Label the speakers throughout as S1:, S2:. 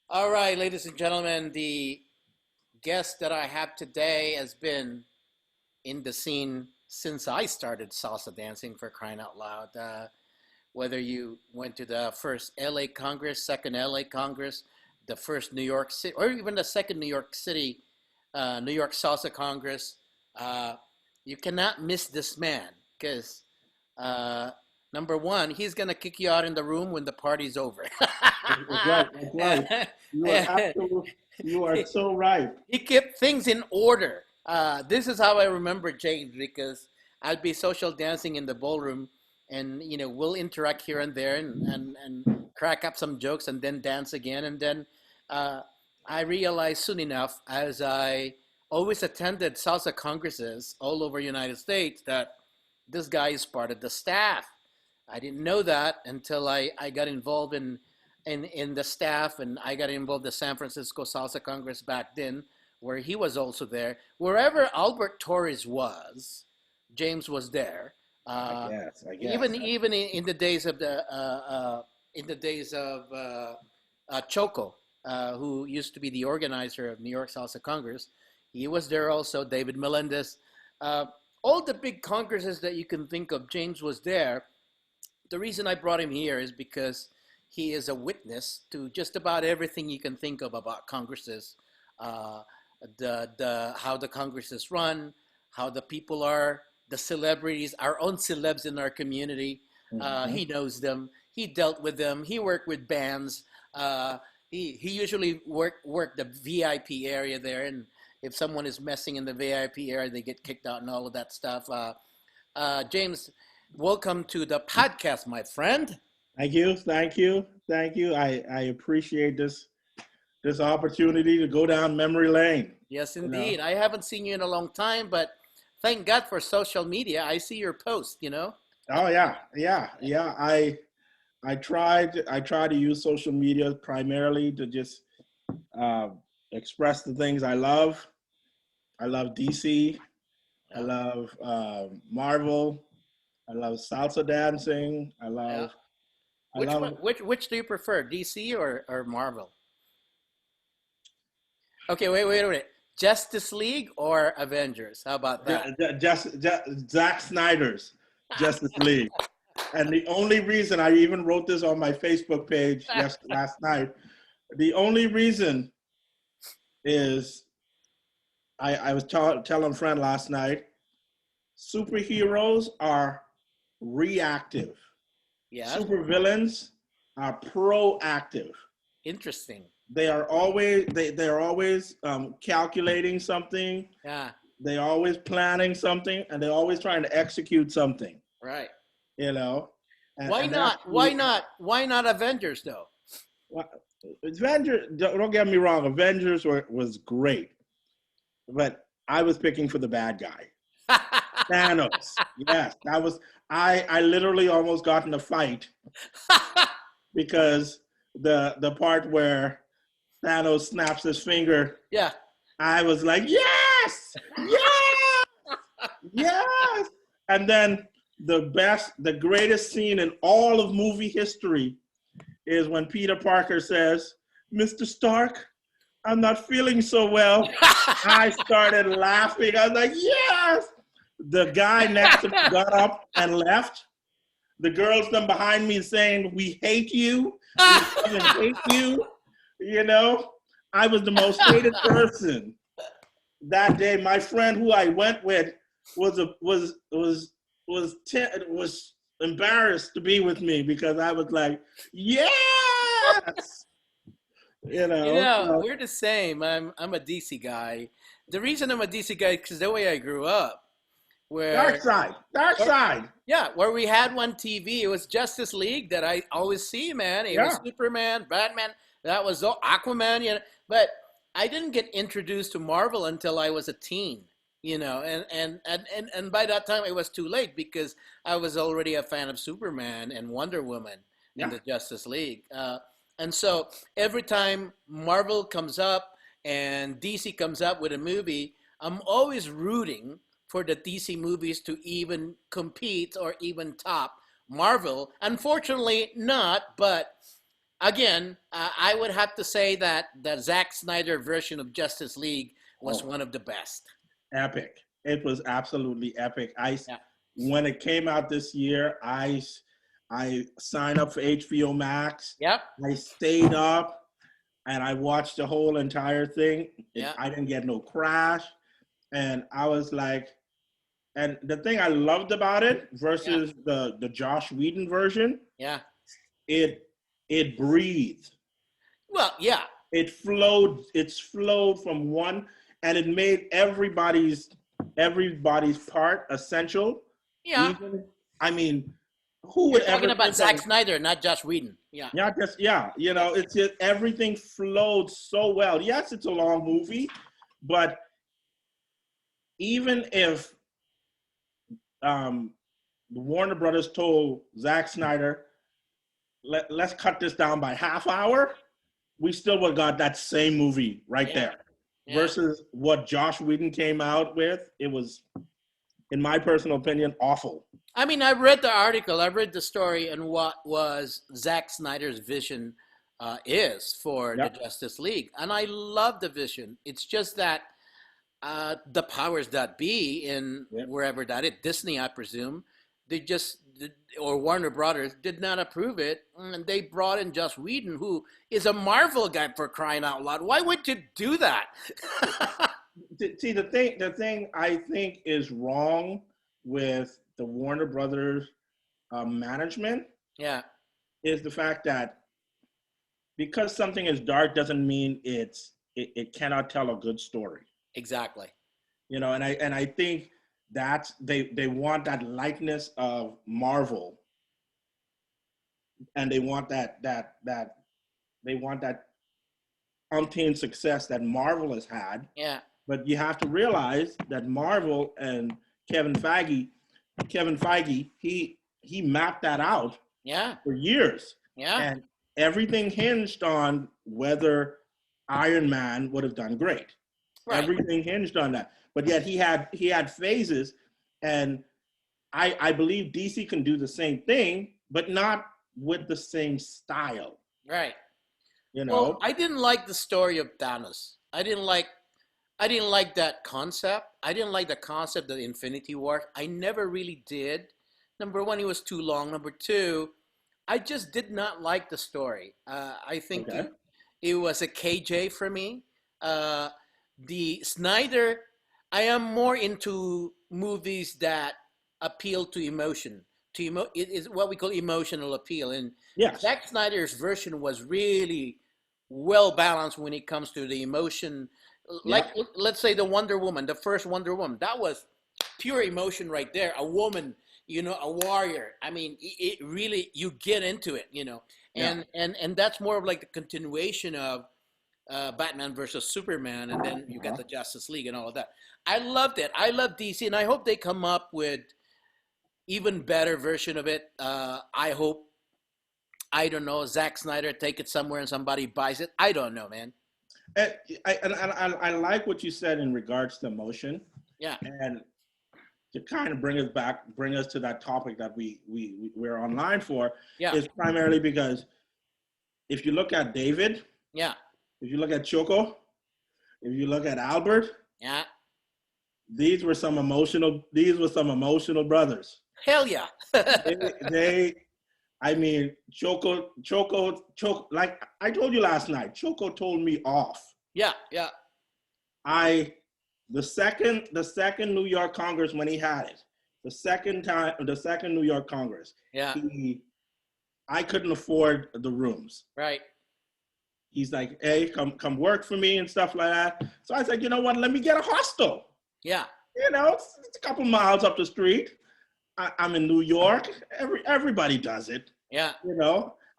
S1: All right, ladies and gentlemen, the guest that I have today has been in the scene since I started salsa dancing, for crying out loud. Whether you went to the first LA Congress, second LA Congress, the first New York City, or even the second New York City, New York Salsa Congress, uh, you cannot miss this man because uh, number one, he's gonna kick you out in the room when the party's over.
S2: That's right. That's right. You are absolutely. You are so right.
S1: He kept things in order. This is how I remember James because I'd be social dancing in the ballroom, and we'll interact here and there, and crack up some jokes, and then dance again, and then uh, I realized soon enough, as I always attended salsa congresses all over United States, that this guy is part of the staff. I didn't know that until I got involved in the staff, and I got involved in the San Francisco Salsa Congress back then, where he was also there. Wherever Albert Torres was, James was there.
S2: I
S1: Uh,
S2: guess. I
S1: even
S2: guess.
S1: even in the days of Choco, who used to be the organizer of New York Salsa Congress, he was there also. David Melendez, uh, all the big congresses that you can think of, James was there. The reason I brought him here is because he is a witness to just about everything you can think of about congresses, uh, the how the congresses run, how the people are, the celebrities, our own celebs in our community.
S2: Hmm.
S1: He knows them. He dealt with them. He worked with bands. Uh, he usually worked the VIP area there, and if someone is messing in the VIP area, they get kicked out and all of that stuff. James, welcome to the podcast, my friend.
S2: Thank you. Thank you. Thank you. I appreciate this opportunity to go down memory lane.
S1: Yes,
S2: You know.
S1: indeed. I haven't seen you in a long time, but thank God for social media. I see your post.
S2: Oh yeah. Yeah. Yeah. I try to use social media primarily to just uh, express the things I love. I love DC. I
S1: Yeah,
S2: love Marvel. I love salsa dancing. I
S1: yeah.
S2: love I
S1: Which one?
S2: love
S1: Which do you prefer, DC or Marvel? Okay, wait. Justice League or Avengers? How about that?
S2: just Zack Snyders Justice League. And the only reason I even wrote this on my Facebook page last night, the only reason is I was telling a friend last night, superheroes are reactive.
S1: Yes,
S2: Supervillains are proactive.
S1: interesting.
S2: They are always calculating something.
S1: Yeah,
S2: They're always planning something, and they're always trying to execute something.
S1: right.
S2: You know,
S1: Why
S2: and that's
S1: not? Why not? Why not Avengers though?
S2: Avengers. Don't get me wrong, Avengers was great, but I was picking for the bad guy, Thanos. Yes, that was. I literally almost got in a fight because the part where Thanos snaps his finger,
S1: Yeah.
S2: I was like, yes, yes, yes. And then the greatest scene in all of movie history is when Peter Parker says, Mr. Stark, I'm not feeling so well. I started laughing. I was like, yes. The guy next to me got up and left. The girls then behind me saying, we hate you. We love and hate you. You know, I was the most hated person that day. My friend who I went with was embarrassed to be with me because I was like, yes, So
S1: We're the same. I'm a DC guy. The reason I'm a DC guy is because the way I grew up,
S2: dark
S1: where
S2: side, dark
S1: where
S2: side.
S1: yeah, where we had one TV. It was Justice League that I always see, man. It was
S2: Yeah,
S1: Superman, Batman. That was Aquaman. But I didn't get introduced to Marvel until I was a teen. And by that time it was too late because I was already a fan of Superman and Wonder Woman and
S2: yeah.
S1: the Justice League. And so every time Marvel comes up and DC comes up with a movie, I'm always rooting for the DC movies to even compete or even top Marvel. Unfortunately, not, but again, I would have to say that the Zack Snyder version of Justice League was
S2: Oh,
S1: one of the best.
S2: epic! It was absolutely epic.
S1: Yeah.
S2: When it came out this year, I signed up for HBO Max.
S1: Yep.
S2: I stayed up and I watched the whole entire thing.
S1: Yeah.
S2: I didn't get no crash, and I was like, and the thing I loved about it
S1: Yeah.
S2: versus the Josh Whedon version,
S1: Yeah.
S2: it it breathed.
S1: Well, yeah.
S2: It flowed. It's flowed from one, and it made everybody's part essential.
S1: Yeah.
S2: Even, I mean, who
S1: You're
S2: would
S1: talking
S2: ever
S1: about
S2: think
S1: Zack
S2: of?
S1: Snyder, not Josh Whedon. Yeah.
S2: Yeah, just yeah.
S1: Yeah.
S2: It's just everything flowed so well. Yes, it's a long movie, but even if um, Warner Brothers told Zack Snyder, let's cut this down by half hour, we still would have got that same movie right
S1: Yeah.
S2: there.
S1: Yeah.
S2: Versus what Josh Whedon came out with, it was, in my personal opinion, awful.
S1: I mean, I read the article, I read the story, and what was Zack Snyder's vision is for the
S2: Yep.
S1: Justice League, and I love the vision. It's just that the powers that be in
S2: Yep.
S1: wherever that is, Disney, I presume, they just or Warner Brothers did not approve it, and they brought in Joss Whedon, who is a Marvel guy for crying out loud. Why would you do that?
S2: See, the thing I think is wrong with the Warner Brothers management
S1: Yeah,
S2: is the fact that because something is dark doesn't mean it cannot tell a good story.
S1: exactly.
S2: And I think that they want that likeness of Marvel, and they want that they want that umpteen success that Marvel has had.
S1: Yeah,
S2: But you have to realize that Marvel and Kevin Feige, he mapped that out
S1: yeah,
S2: for years,
S1: yeah.
S2: and everything hinged on whether Iron Man would have done great.
S1: Right.
S2: Everything hinged on that. But yet he had phases, and I believe DC can do the same thing, but not with the same style.
S1: Right.
S2: You
S1: Well,
S2: know?
S1: I didn't like the story of Thanos. I didn't like that concept. I didn't like the concept of the Infinity War. I never really did. Number one, it was too long. Number two, I just did not like the story. I think
S2: Okay.
S1: it was a KJ for me. Uh, the Snyder, I am more into movies that appeal to emotion. It is what we call emotional appeal, and
S2: Yes.
S1: Zack Snyder's version was really well balanced when it comes to the emotion. Like,
S2: Yep.
S1: let's say the Wonder Woman, the first Wonder Woman, that was pure emotion right there. A woman, a warrior. I mean, it really, you get into it,
S2: Yeah.
S1: and that's more of like the continuation of Batman versus Superman, and then you got
S2: Uh-huh.
S1: the Justice League and all of that. I loved it. I love DC, and I hope they come up with even better version of it. I hope, I don't know, Zack Snyder take it somewhere and somebody buys it. I don't know, man.
S2: And I like what you said in regards to emotion,
S1: Yeah,
S2: and to kind of bring us to that topic that we're online for,
S1: yeah,
S2: is primarily because if you look at David,
S1: yeah,
S2: if you look at Choco, if you look at Albert,
S1: yeah.
S2: these were some emotional brothers.
S1: Hell yeah.
S2: They I mean, Choco, like I told you last night, Choco told me off.
S1: Yeah, yeah,
S2: I the second New York Congress, when he had it, the second New York Congress,
S1: yeah.
S2: I couldn't afford the rooms.
S1: Right.
S2: He's like, hey, come work for me and stuff like that. So I said, you know what? Let me get a hostel.
S1: Yeah,
S2: It's a couple miles up the street. I'm in New York. Everybody does it.
S1: yeah.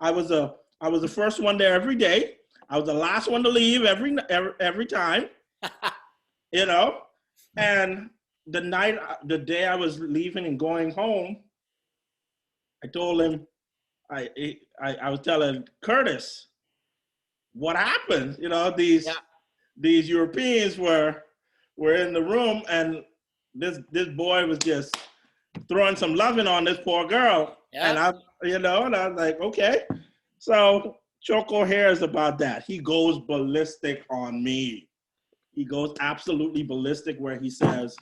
S2: I was the first one there every day. I was the last one to leave every time. You know, and the day I was leaving and going home, I told him, I was telling Curtis what happened.
S1: Yeah,
S2: These Europeans were in the room, and this boy was just throwing some loving on this poor girl,
S1: yeah,
S2: and I was like, okay. So Choco hears about that. He goes ballistic on me. He goes absolutely ballistic where he says,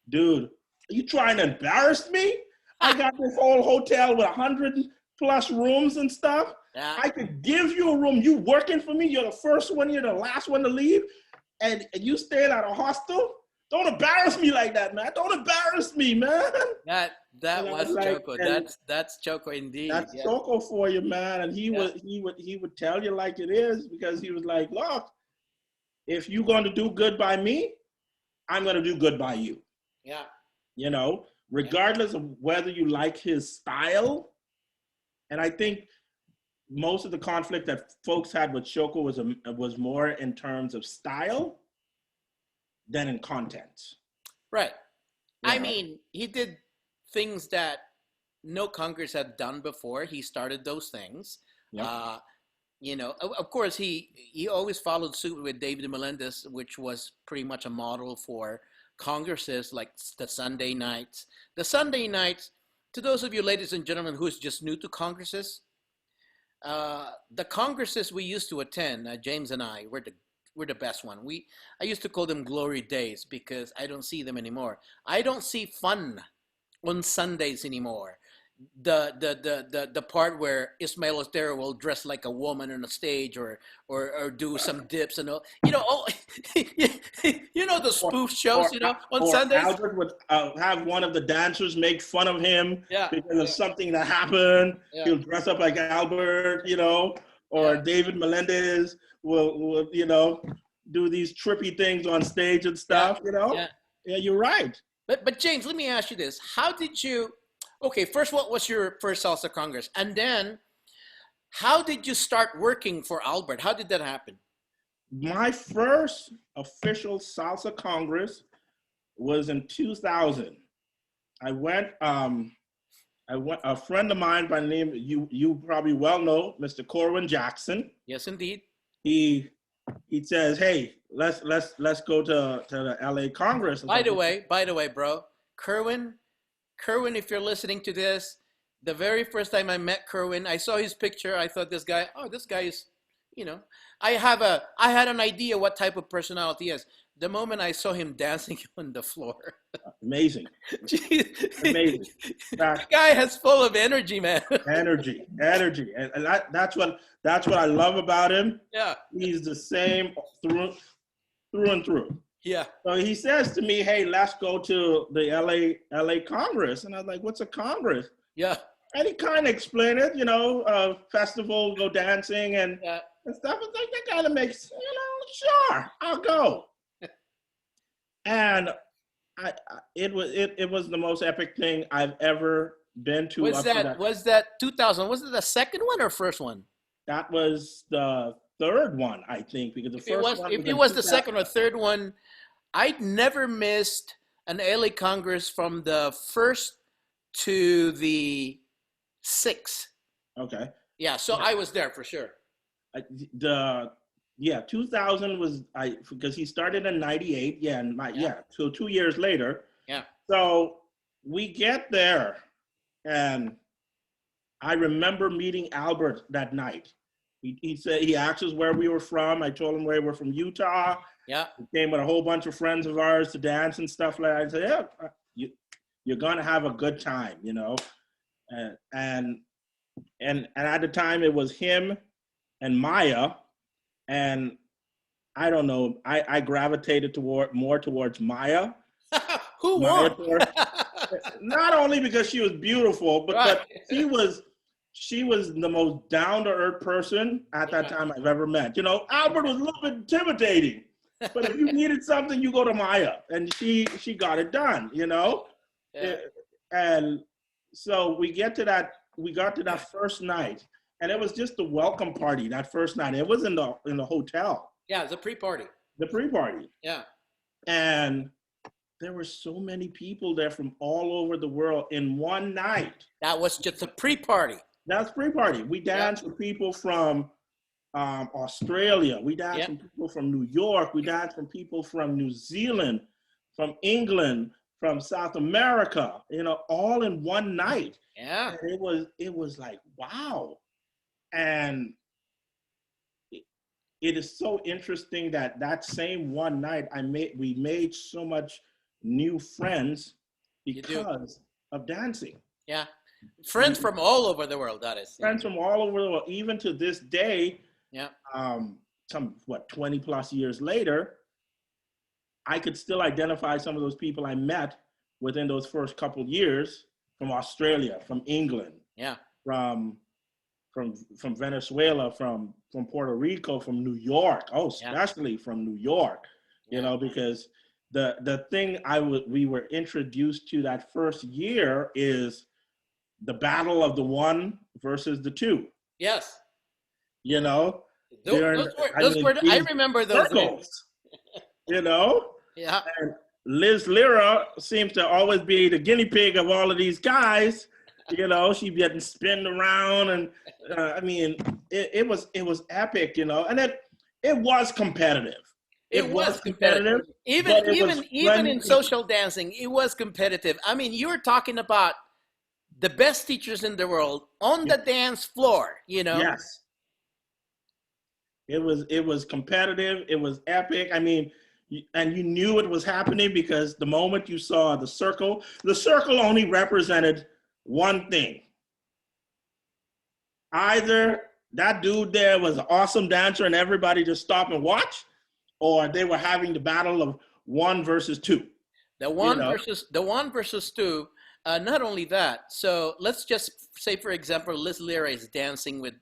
S2: dude, are you trying to embarrass me? I got this whole hotel with 100+ rooms and stuff.
S1: Yeah.
S2: I could give you a room. You working for me. You're the first one. You're the last one to leave. And you staying at a hostel? Don't embarrass me like that, man. Don't embarrass me, man.
S1: That was
S2: like,
S1: Choco. That's Choco indeed.
S2: That's
S1: Yeah.
S2: Choco for you, man. And he would tell you like it is, because he was like, look, if you're going to do good by me, I'm going to do good by you.
S1: Yeah.
S2: You know, regardless of whether you like his style. And I think most of the conflict that folks had with Choco was more in terms of style than in content.
S1: Right.
S2: You
S1: I
S2: know?
S1: mean, he did things that no Congress had done before. He started those things.
S2: Yep.
S1: You know, of course, he always followed suit with David Melendez, which was pretty much a model for Congresses, like the Sunday nights. The Sunday nights, to those of you, ladies and gentlemen, who's just new to Congresses, the Congresses we used to attend, James and I, we're the best one. I used to call them glory days because I don't see them anymore. I don't see fun on Sundays anymore. The part where Ismael Otero will dress like a woman on a stage or do some dips and all, you know the spoof shows, on Sundays.
S2: Albert would have one of the dancers make fun of him
S1: Yeah.
S2: because of something that happened.
S1: Yeah.
S2: He'll dress up like Albert, or
S1: Yeah.
S2: David Melendez will do these trippy things on stage and stuff.
S1: Yeah.
S2: Yeah, you're right.
S1: But James, let me ask you this: how did you? Okay, first, what was your first salsa congress, and then how did you start working for Albert? How did that happen?
S2: My first official salsa congress was in 2000. I went. A friend of mine by the name you probably well know, Mr. Corwin Jackson.
S1: Yes, indeed.
S2: He says, "Hey, let's go to the LA Congress."
S1: By the way, bro, Kerwin, if you're listening to this, the very first time I met Kerwin, I saw his picture. I thought this guy is, I had an idea what type of personality he is. The moment I saw him dancing on the floor.
S2: Amazing. Amazing.
S1: The guy has full of energy, man.
S2: energy. And that's what I love about him.
S1: Yeah.
S2: He's the same through and through.
S1: Yeah.
S2: So he says to me, "Hey, let's go to the LA Congress." And I was like, "What's a Congress?"
S1: Yeah.
S2: And he kind of explained it, festival, go dancing and stuff. It's like, that kind of makes, sure, I'll go. And it was the most epic thing I've ever been to.
S1: Was that 2000? Was it the second one or first one?
S2: That was the third one, I think, because the first one.
S1: If it was the second or third one, I'd never missed an LA Congress from the first to the 6th.
S2: Okay.
S1: Yeah, so I was there for sure.
S2: 2000 was because he started in 98. So 2 years later.
S1: Yeah.
S2: So we get there, and I remember meeting Albert that night. He asked us where we were from. I told him we were from Utah.
S1: Yeah.
S2: We came with a whole bunch of friends of ours to dance and stuff like that. I said, "Yeah, you're gonna have a good time, And at the time it was him and Maya, and I don't know. I gravitated more towards Maya.
S1: Who won?
S2: Not only because she was beautiful, but she was the most down-to-earth person at that time I've ever met. Albert was a little bit intimidating, but if you needed something, you go to Maya, and she got it done.
S1: Yeah.
S2: And so we got to that first night, and it was just the welcome party that first night. It was in the hotel.
S1: Yeah, it's a pre-party.
S2: The pre-party.
S1: Yeah.
S2: And there were so many people there from all over the world in one night.
S1: That was just a pre-party.
S2: That's pre-party. We danced with people from Australia. We danced with people from New York. We danced with people from New Zealand, from England, from South America, all in one night.
S1: Yeah.
S2: And it was like, wow. And it is so interesting that that same one night we made so much new friends
S1: You do.
S2: because of dancing.
S1: Yeah. Friends from all over the world, that is. Yeah.
S2: Friends from all over the world, even to this day,
S1: Yeah.
S2: some 20 plus years later, I could still identify some of those people I met within those first couple years from Australia, from England,
S1: Yeah.
S2: from from Venezuela, from Puerto Rico, from New York. Oh,
S1: Yeah.
S2: especially from New York, you know, because the thing we were introduced to that first year is the battle of the one versus the two.
S1: Yes.
S2: You know,
S1: I remember those days.
S2: circles. You know,
S1: Yeah.
S2: and Liz Lira seems to always be the guinea pig of all of these guys. You know, she'd be getting spinned around, and I mean, it was epic. You know, and it was competitive.
S1: It was competitive. Even in social dancing, it was competitive. I mean, you were talking about the best teachers in the world on the dance floor, you know?
S2: Yes. It was competitive. It was epic. I mean, and you knew it was happening because the moment you saw the circle only represented one thing. Either that dude there was an awesome dancer and everybody just stop and watch, or they were having the battle of one versus two.
S1: The one versus two. Not only that. So let's just say, for example, Liz Lira is dancing with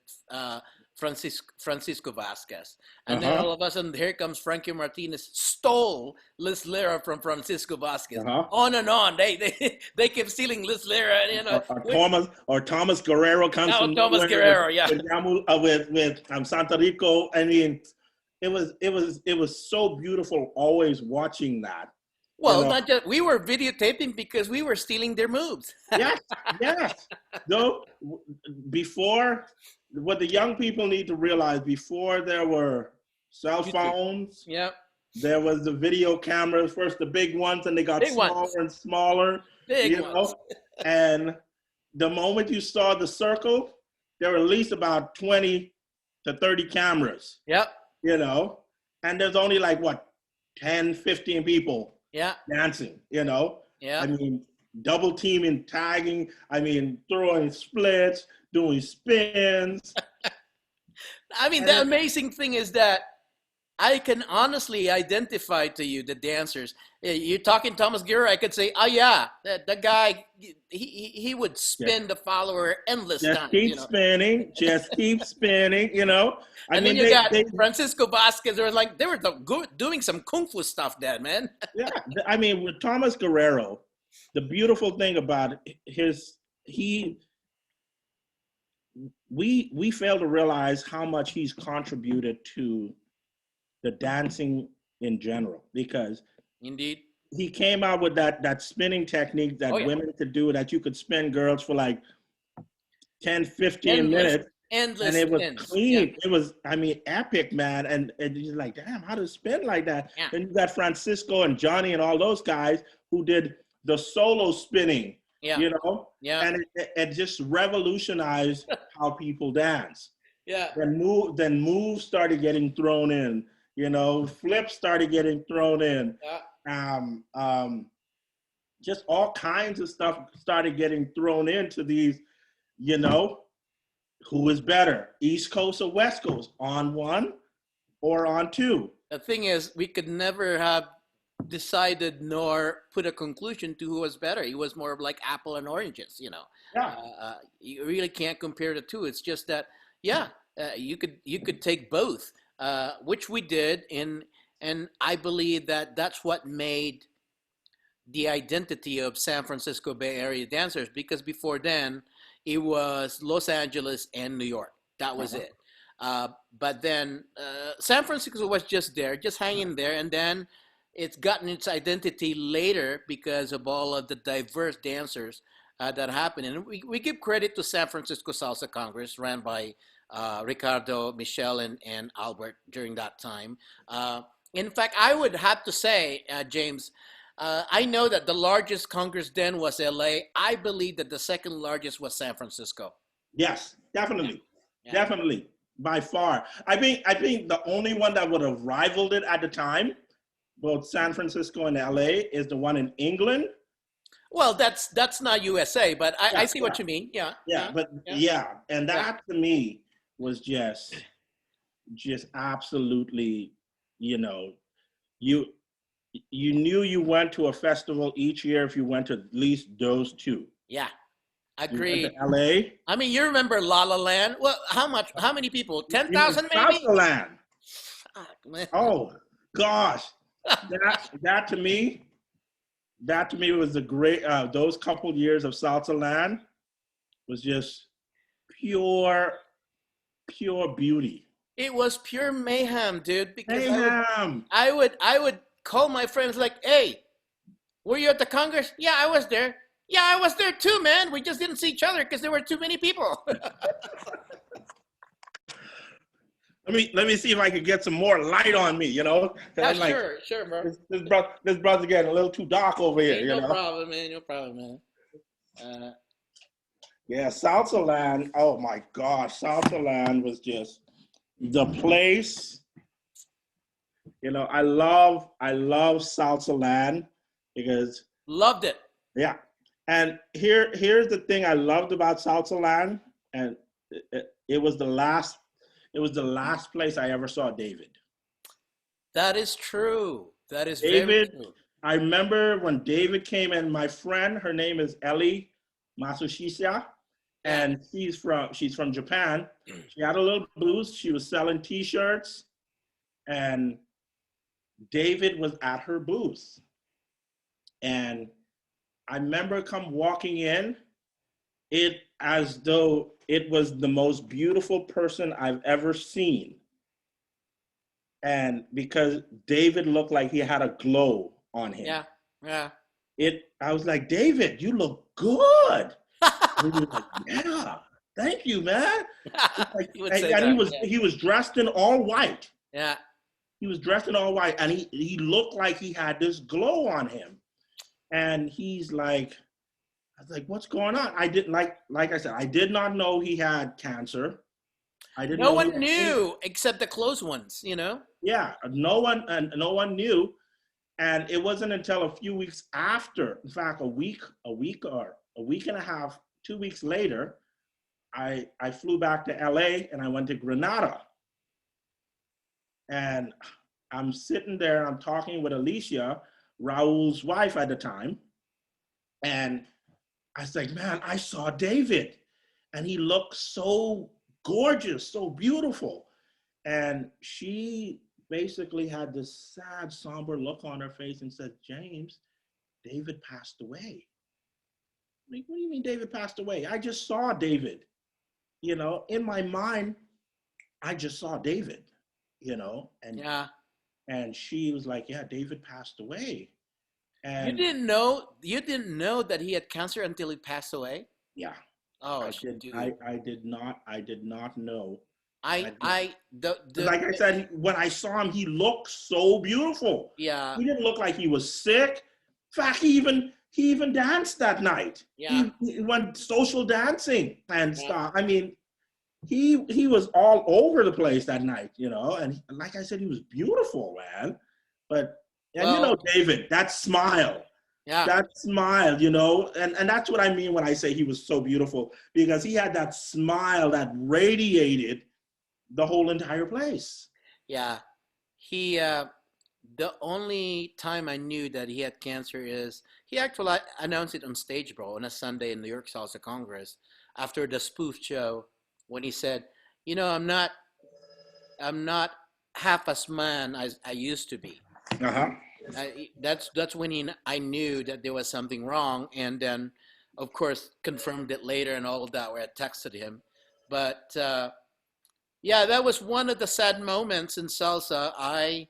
S1: Francisco Vasquez, and then all of a sudden here comes Frankie Martinez, stole Liz Lira from Francisco Vasquez. On and on, they keep stealing Liz Lira, and, you know.
S2: Or Thomas Guerrero comes from
S1: Thomas Guerrero,
S2: with Santa Rico. I mean, it was so beautiful always watching that.
S1: Well, not just we were videotaping because we were stealing their moves.
S2: yes. No, before, what the young people need to realize, before there were cell phones, there was the video cameras, first the big ones, and they got smaller and smaller.
S1: Big ones.
S2: And the moment you saw the circle, there were at least about 20 to 30 cameras.
S1: Yep.
S2: You know, and there's only like 10, 15 people dancing, you know?
S1: Yeah.
S2: I mean, double teaming, tagging, I mean, throwing splits, doing spins.
S1: I mean, the amazing thing is that I can honestly identify to you the dancers. You're talking Thomas Guerrero, I could say, oh yeah, that guy, he would spin the follower endless times.
S2: Just keep spinning, you know?
S1: And then you got Francisco Vasquez. They were doing some kung fu stuff there, man.
S2: Yeah, I mean, with Thomas Guerrero, the beautiful thing about we fail to realize how much he's contributed to the dancing in general, because
S1: indeed
S2: he came out with that spinning technique that women could do, that you could spin girls for like 10, 15 minutes.
S1: Endless.
S2: And it was clean. Yeah. It was, I mean, epic, man. And you're like, damn, how to spin like that? Yeah. Then you got Francisco and Johnny and all those guys who did the solo spinning, you know?
S1: Yeah.
S2: And it just revolutionized how people dance.
S1: Yeah.
S2: Then moves started getting thrown in, you know, flips started getting thrown in. Yeah. Just all kinds of stuff started getting thrown into these, you know. Who is better, East Coast or West Coast, on one or on two? The
S1: thing is, we could never have decided nor put a conclusion to who was better. It was more of like apple and oranges, you know.
S2: Yeah.
S1: You really can't compare the two. It's just that, you could take both, which we did, and I believe that that's what made the identity of San Francisco Bay Area dancers, because before then, it was Los Angeles and New York. That was it. But then San Francisco was just there, just hanging there. And then it's gotten its identity later because of all of the diverse dancers that happened. And we give credit to San Francisco Salsa Congress, ran by Ricardo, Michelle, and Albert during that time. In fact, I would have to say, James, I know that the largest Congress then was LA. I believe that the second largest was San Francisco.
S2: Yes, definitely. Yeah. Definitely. by far. I think the only one that would have rivaled it at the time, both San Francisco and LA, is the one in England.
S1: Well, that's not USA, but
S2: Yeah,
S1: I see
S2: yeah,
S1: what you mean. Yeah,
S2: yeah.
S1: yeah,
S2: But
S1: yeah,
S2: yeah, and
S1: yeah.
S2: that to me was just absolutely, you know, you you knew you went to a festival each year if you went to at least those two.
S1: Yeah,
S2: You went to
S1: agreed.
S2: LA,
S1: I mean, you remember La La Land? Well, how much? How many people? Ten
S2: you went
S1: thousand,
S2: to
S1: maybe?
S2: Salsa Land.
S1: Fuck, man.
S2: Oh gosh, that to me, that to me was the great. Those couple years of Salsa Land was just pure, pure beauty.
S1: It was pure mayhem, dude. Because
S2: Mayhem.
S1: I would call my friends like, "Hey, were you at the Congress? Yeah, I was there. Yeah, I was there too, man. We just didn't see each other because there were too many people."
S2: Let me see if I could get some more light on me.
S1: Yeah,
S2: I'm like
S1: sure, sure, bro.
S2: this brother's getting a little too dark over here.
S1: Ain't no problem, man. No problem, man. Uh,
S2: Yeah, Salsa Land. Oh my gosh, Salsa Land was just the place. I love Salsa Land because
S1: Loved it.
S2: yeah. And here's the thing I loved about Salsa Land, and it was the last place I ever saw David.
S1: That is true. That is very
S2: David,
S1: true.
S2: I remember when David came in, my friend, her name is Ellie Masushisa,
S1: Yeah.
S2: and she's from Japan. She had a little booth. She was selling T-shirts, and David was at her booth. And I remember come walking in, it as though it was the most beautiful person I've ever seen. And because David looked like he had a glow on him.
S1: Yeah. Yeah.
S2: I was like, David, you look good. And he was like, yeah, thank you, man. Like,
S1: You would
S2: and
S1: say
S2: and
S1: that.
S2: he was dressed in all white.
S1: Yeah.
S2: He was dressed in all white, and he looked like he had this glow on him. And he's like, I was like, what's going on? I didn't like I said, I did not know he had cancer. I didn't
S1: No
S2: know he
S1: one
S2: had any,
S1: knew except the close ones, you know?
S2: yeah, no one knew. And it wasn't until a few weeks after, in fact, a week and a half, 2 weeks later, I flew back to LA and I went to Granada. And I'm sitting there, I'm talking with Alicia, Raul's wife at the time. And I was like, man, I saw David. And he looked so gorgeous, so beautiful. And she basically had this sad, somber look on her face and said, James, David passed away. I'm like, what do you mean David passed away? I just saw David. In my mind, I just saw David, and
S1: Yeah.
S2: and she was like, yeah, David passed away.
S1: You
S2: And
S1: didn't know that he had cancer until he passed away?
S2: yeah,
S1: Oh,
S2: I did
S1: dude.
S2: I did not know.
S1: I
S2: I did,
S1: I
S2: like I said, when I saw him, he looked so beautiful.
S1: yeah.
S2: He didn't look like he was sick. In fact, he even danced that night.
S1: Yeah.
S2: He went social dancing and
S1: Yeah.
S2: stuff. I mean, he was all over the place that night, and like I said, he was beautiful, man. But and
S1: Well,
S2: David, that smile,
S1: yeah.
S2: and that's what I mean when I say he was so beautiful, because he had that smile that radiated the whole entire place.
S1: Yeah. He the only time I knew that he had cancer is he actually announced it on stage, bro, on a Sunday in New York Salsa Congress after the spoof show when he said, I'm not half as man as I used to be.
S2: Uh-huh.
S1: That's when I knew that there was something wrong, and then, of course, confirmed it later and all of that. Where I texted him, but yeah, that was one of the sad moments in salsa. I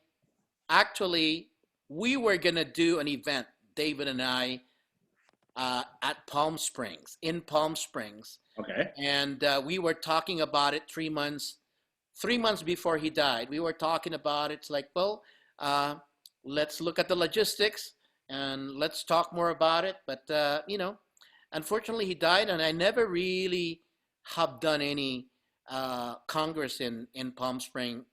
S1: actually we were gonna do an event, David and I, at Palm Springs, in Palm Springs,
S2: Okay.
S1: and we were talking about it 3 months before he died. We were talking about it. It's like, well, uh, let's look at the logistics and let's talk more about it. But unfortunately, he died, and I never really have done any. Congress in Palm Spring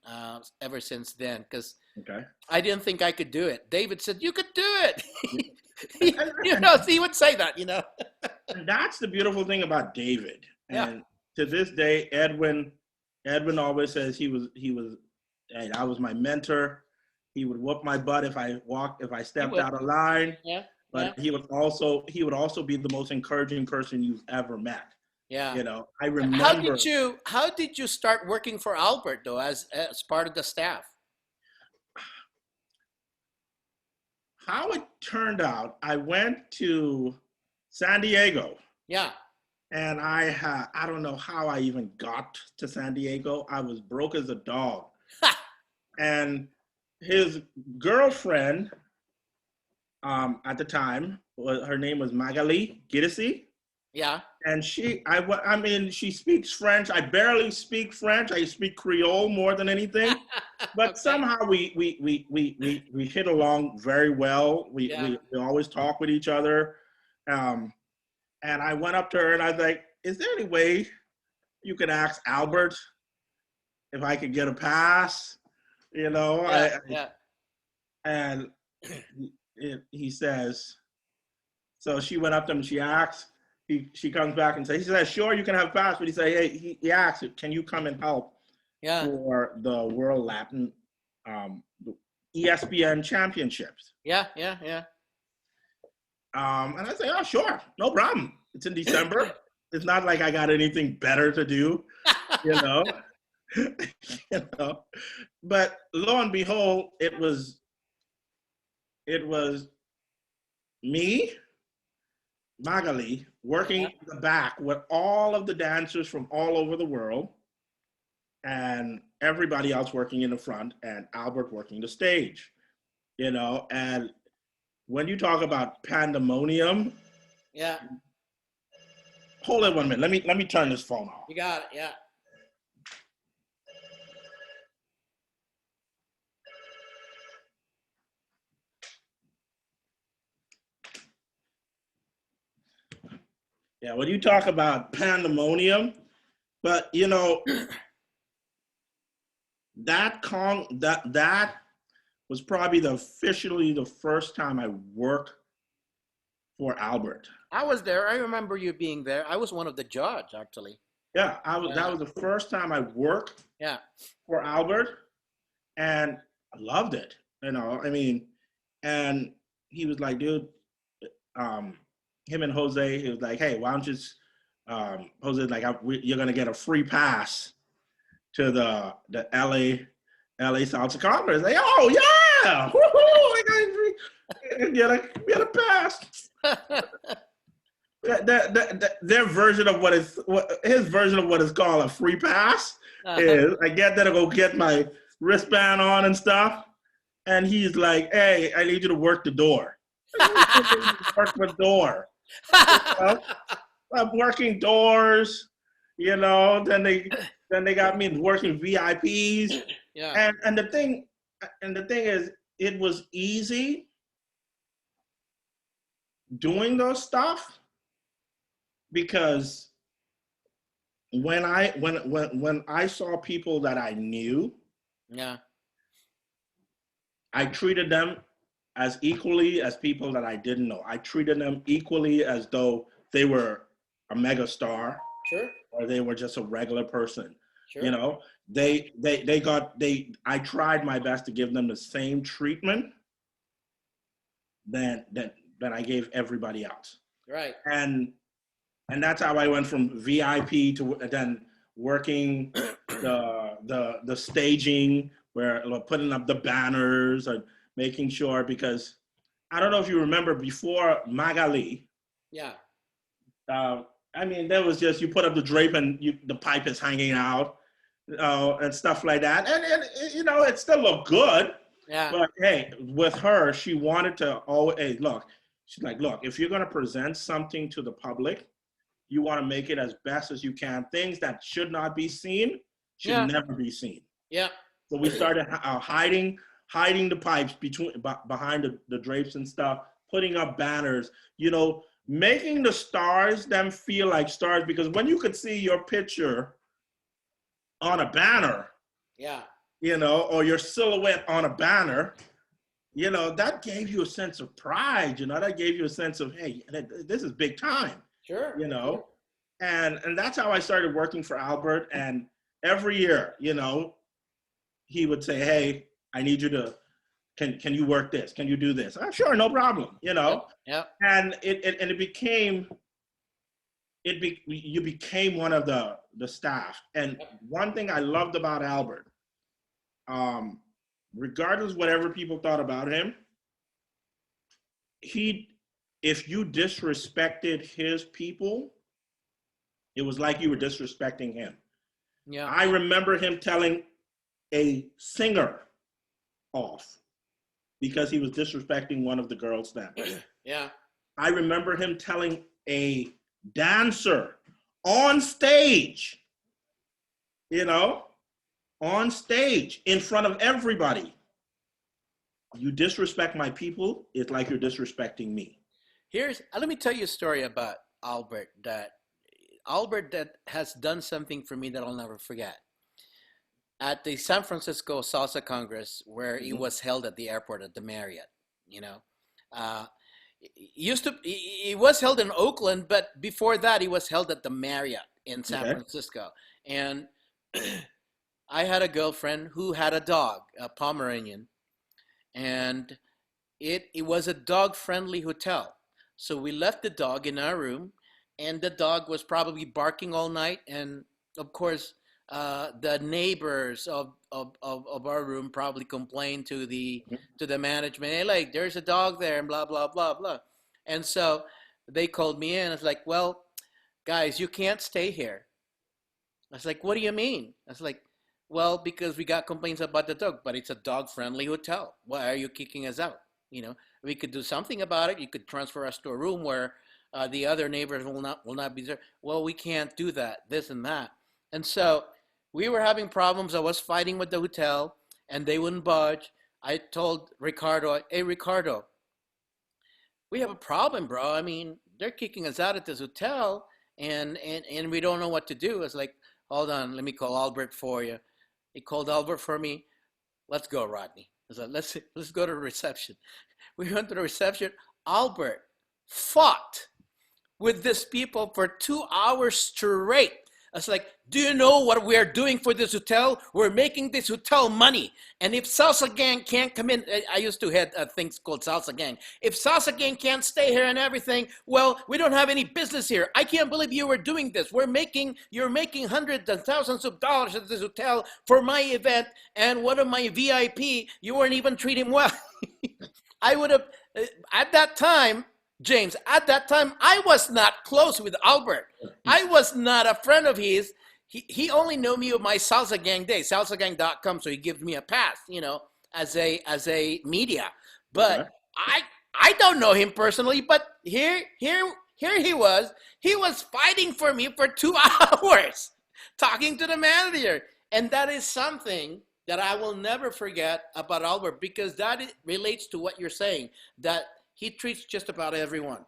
S1: ever since then, because
S2: Okay.
S1: I didn't think I could do it. David said, "You could do it."
S2: And,
S1: You know, so he would say that, you know.
S2: and that's the beautiful thing about David.
S1: Yeah.
S2: And to this day, Edwin always says hey, that was my mentor. He would whoop my butt if I
S1: He
S2: stepped
S1: would.
S2: out of line.
S1: Yeah. Yeah.
S2: But he would also be the most encouraging person you've ever met.
S1: Yeah.
S2: I remember
S1: How did you start working for Albert though, as part of the staff?
S2: how it turned out. I went to San Diego,
S1: Yeah.
S2: and I don't know how I even got to San Diego. I was broke as a dog, and his girlfriend at the time, her name was Magali Giddesi.
S1: Yeah.
S2: And I mean, she speaks French. I barely speak French. I speak Creole more than anything. But
S1: Okay.
S2: somehow we hit along very well.
S1: Yeah.
S2: We always talk with each other. And I went up to her and I was like, "Is there any way you could ask Albert if I could get a pass?"
S1: Yeah. Yeah.
S2: And he says. So she went up to him and she asked. She comes back and he says, "Sure, you can have a pass." But he said, "Hey," he asked, "Can you come and help
S1: Yeah.
S2: for the World Latin ESPN Championships?"
S1: Yeah. Yeah. Yeah.
S2: And I say, "Oh, sure, no problem. It's in December. It's not like I got anything better to do, you know." you know. But lo and behold, it was me, Magali, working
S1: Yeah.
S2: in the back with all of the dancers from all over the world, and everybody else working in the front, and Albert working the stage. And when you talk about pandemonium,
S1: Yeah.
S2: hold it 1 minute. Let me turn this phone off.
S1: You got it. Yeah.
S2: Yeah, when you talk about pandemonium, but that was probably officially the first time I worked for Albert.
S1: I was there. I remember you being there. I was one of the judge, actually.
S2: Yeah, that was the first time I worked
S1: Yeah.
S2: for Albert, and I loved it. I mean, and he was like, "Dude," him and Jose, he was like, "Hey, why don't you?" Jose's like, "You're gonna get a free pass to the LA Salsa Conference." Like, "Oh yeah, woohoo! I get a pass." Their version of his version of what is called a free pass is I get there to go get my wristband on and stuff, and he's like, "Hey, I need you to work the door." Work the door. I'm working doors. Then they got me working VIPs.
S1: Yeah.
S2: And the thing is, it was easy doing those stuff because when I saw people that I knew,
S1: Yeah.
S2: I treated them as equally as people that I didn't know. I treated them equally as though they were a mega star
S1: Sure.
S2: or they were just a regular person.
S1: Sure.
S2: I tried my best to give them the same treatment that I gave everybody else.
S1: Right.
S2: And that's how I went from VIP to then working the staging, where putting up the banners and making sure, because I don't know if you remember before Magali.
S1: Yeah.
S2: I mean, there was just, you put up the drape and the pipe is hanging out, and stuff like that. And it still looked good.
S1: Yeah.
S2: But hey, with her, she wanted to always, hey, look, she's like, "Look, if you're going to present something to the public, you want to make it as best as you can. Things that should not be seen should never be seen."
S1: Yeah.
S2: So we started hiding the pipes behind the drapes and stuff, putting up banners, making the stars them feel like stars, because when you could see your picture on a banner,
S1: Yeah.
S2: or your silhouette on a banner, that gave you a sense of pride, that gave you a sense of, hey, this is big time,
S1: Sure.
S2: you
S1: Sure.
S2: know? And that's how I started working for Albert. And every year, he would say, hey, I need you to, can you work this? Can you do this? Sure, no problem,
S1: Yep. Yep.
S2: And it became, you became one of the staff. And one thing I loved about Albert, regardless whatever people thought about him, if you disrespected his people, it was like you were disrespecting him.
S1: Yeah.
S2: I remember him telling a singer off because he was disrespecting one of the girls then.
S1: Yeah.
S2: I remember him telling a dancer on stage, on stage in front of everybody, you disrespect my people, it's like you're disrespecting me.
S1: Let me tell you a story about Albert that has done something for me that I'll never forget. At the San Francisco Salsa Congress, where it was held at the airport at the Marriott, uh, it was held in Oakland, but before that, it was held at the Marriott in San Francisco. And I had a girlfriend who had a dog, a Pomeranian, and it was a dog-friendly hotel. So we left the dog in our room, and the dog was probably barking all night. And of course, the neighbors of our room probably complained to the management, hey, like there's a dog there, and blah blah blah blah. And so they called me in. It's like, well, guys, you can't stay here. I was like, what do you mean? I was like, well, because we got complaints about the dog, but it's a dog-friendly hotel. Why are you kicking us out? We could do something about it. You could transfer us to a room where the other neighbors will not be there. Well, we can't do that. This and that. And so we were having problems. I was fighting with the hotel, and they wouldn't budge. I told Ricardo, hey, Ricardo, we have a problem, bro. I mean, they're kicking us out at this hotel, and we don't know what to do. I was like, hold on, let me call Albert for you. He called Albert for me. Let's go, Rodney. I was like, let's go to the reception. We went to the reception. Albert fought with these people for 2 hours straight. I was like, do you know what we're doing for this hotel? We're making this hotel money. And if Salsa Gang can't come in, I used to head things called Salsa Gang. If Salsa Gang can't stay here and everything, well, we don't have any business here. I can't believe you were doing this. You're making hundreds and thousands of dollars at this hotel for my event. And one of my VIP, you weren't even treating well. I would have, at that time, James, at that time, I was not close with Albert. I was not a friend of his. He only knew me of my Salsa Gang day, salsagang.com, so he gives me a pass, as a media. But I don't know him personally, but here he was. He was fighting for me for 2 hours, talking to the manager. And that is something that I will never forget about Albert, because that relates to what you're saying, that he treats just about everyone.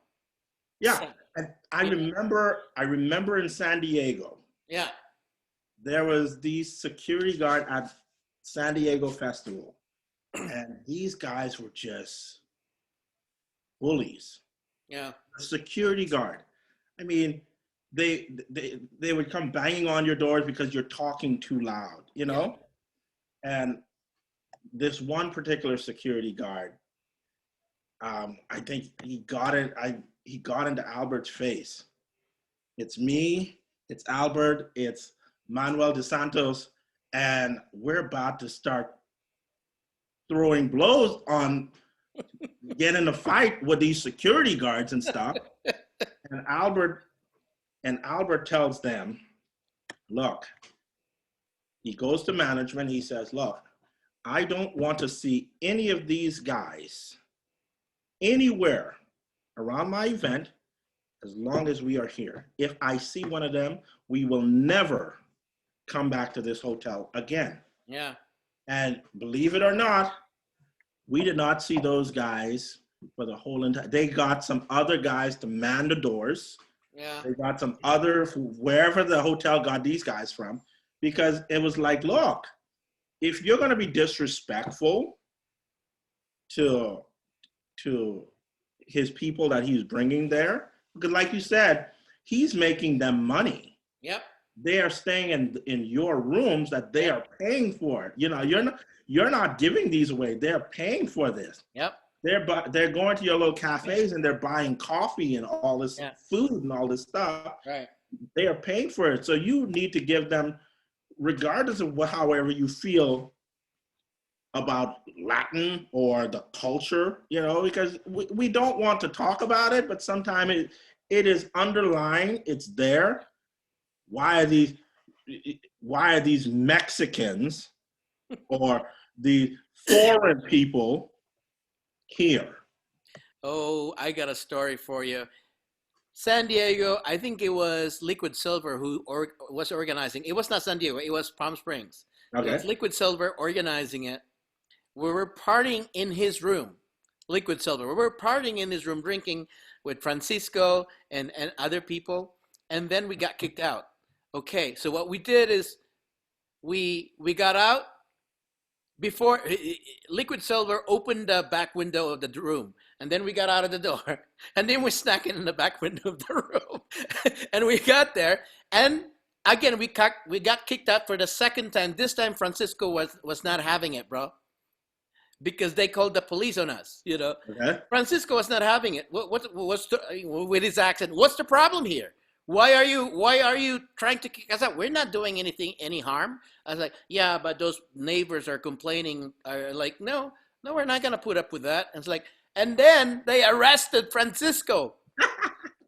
S2: Yeah, and I remember in San Diego.
S1: Yeah.
S2: There was the security guard at San Diego Festival, and these guys were just bullies.
S1: Yeah.
S2: The security guard. I mean, they would come banging on your doors because you're talking too loud, Yeah. And this one particular security guard, I think he got into Albert's face. It's me, it's Albert, it's Manuel de Santos, and we're about to start throwing blows on, get in a fight with these security guards and stuff. And Albert tells them, look, he goes to management, he says, look, I don't want to see any of these guys anywhere around my event as long as we are here. If I see one of them, we will never come back to this hotel again.
S1: Yeah.
S2: And believe it or not, we did not see those guys for the whole entire, they got some other guys to man the doors.
S1: Yeah.
S2: They got some other, wherever the hotel got these guys from, because it was like, look, if you're going to be disrespectful to his people that he's bringing there, because like you said, he's making them money.
S1: Yep.
S2: They are staying in your rooms that they are paying for. You're not giving these away. They're paying for this.
S1: Yep.
S2: They're going to your little cafes and they're buying coffee and all this food and all this stuff.
S1: Right.
S2: They are paying for it. So you need to give them, regardless of however you feel about Latin or the culture, because we don't want to talk about it, but sometimes it is underlying, it's there. Why are these Mexicans or the foreign people here?
S1: Oh, I got a story for you. San Diego, I think it was Liquid Silver who was organizing. It was not San Diego, it was Palm Springs.
S2: Okay.
S1: It was Liquid Silver organizing it. We were partying in his room, Liquid Silver. We were partying in his room, drinking with Francisco and other people, and then we got kicked out. Okay, so what we did is we got out before Liquid Silver opened the back window of the room, and then we got out of the door, and then we snuck in the back window of the room, and we got there, and again we got kicked out for the second time. This time Francisco was not having it, bro, because they called the police on us.
S2: Okay.
S1: Francisco was not having it. What's with his accent? What's the problem here? Why are you trying to kick us out? We're not doing any harm. I was like, yeah, but those neighbors are complaining. Are like, no, we're not gonna put up with that. And it's like, and then they arrested Francisco.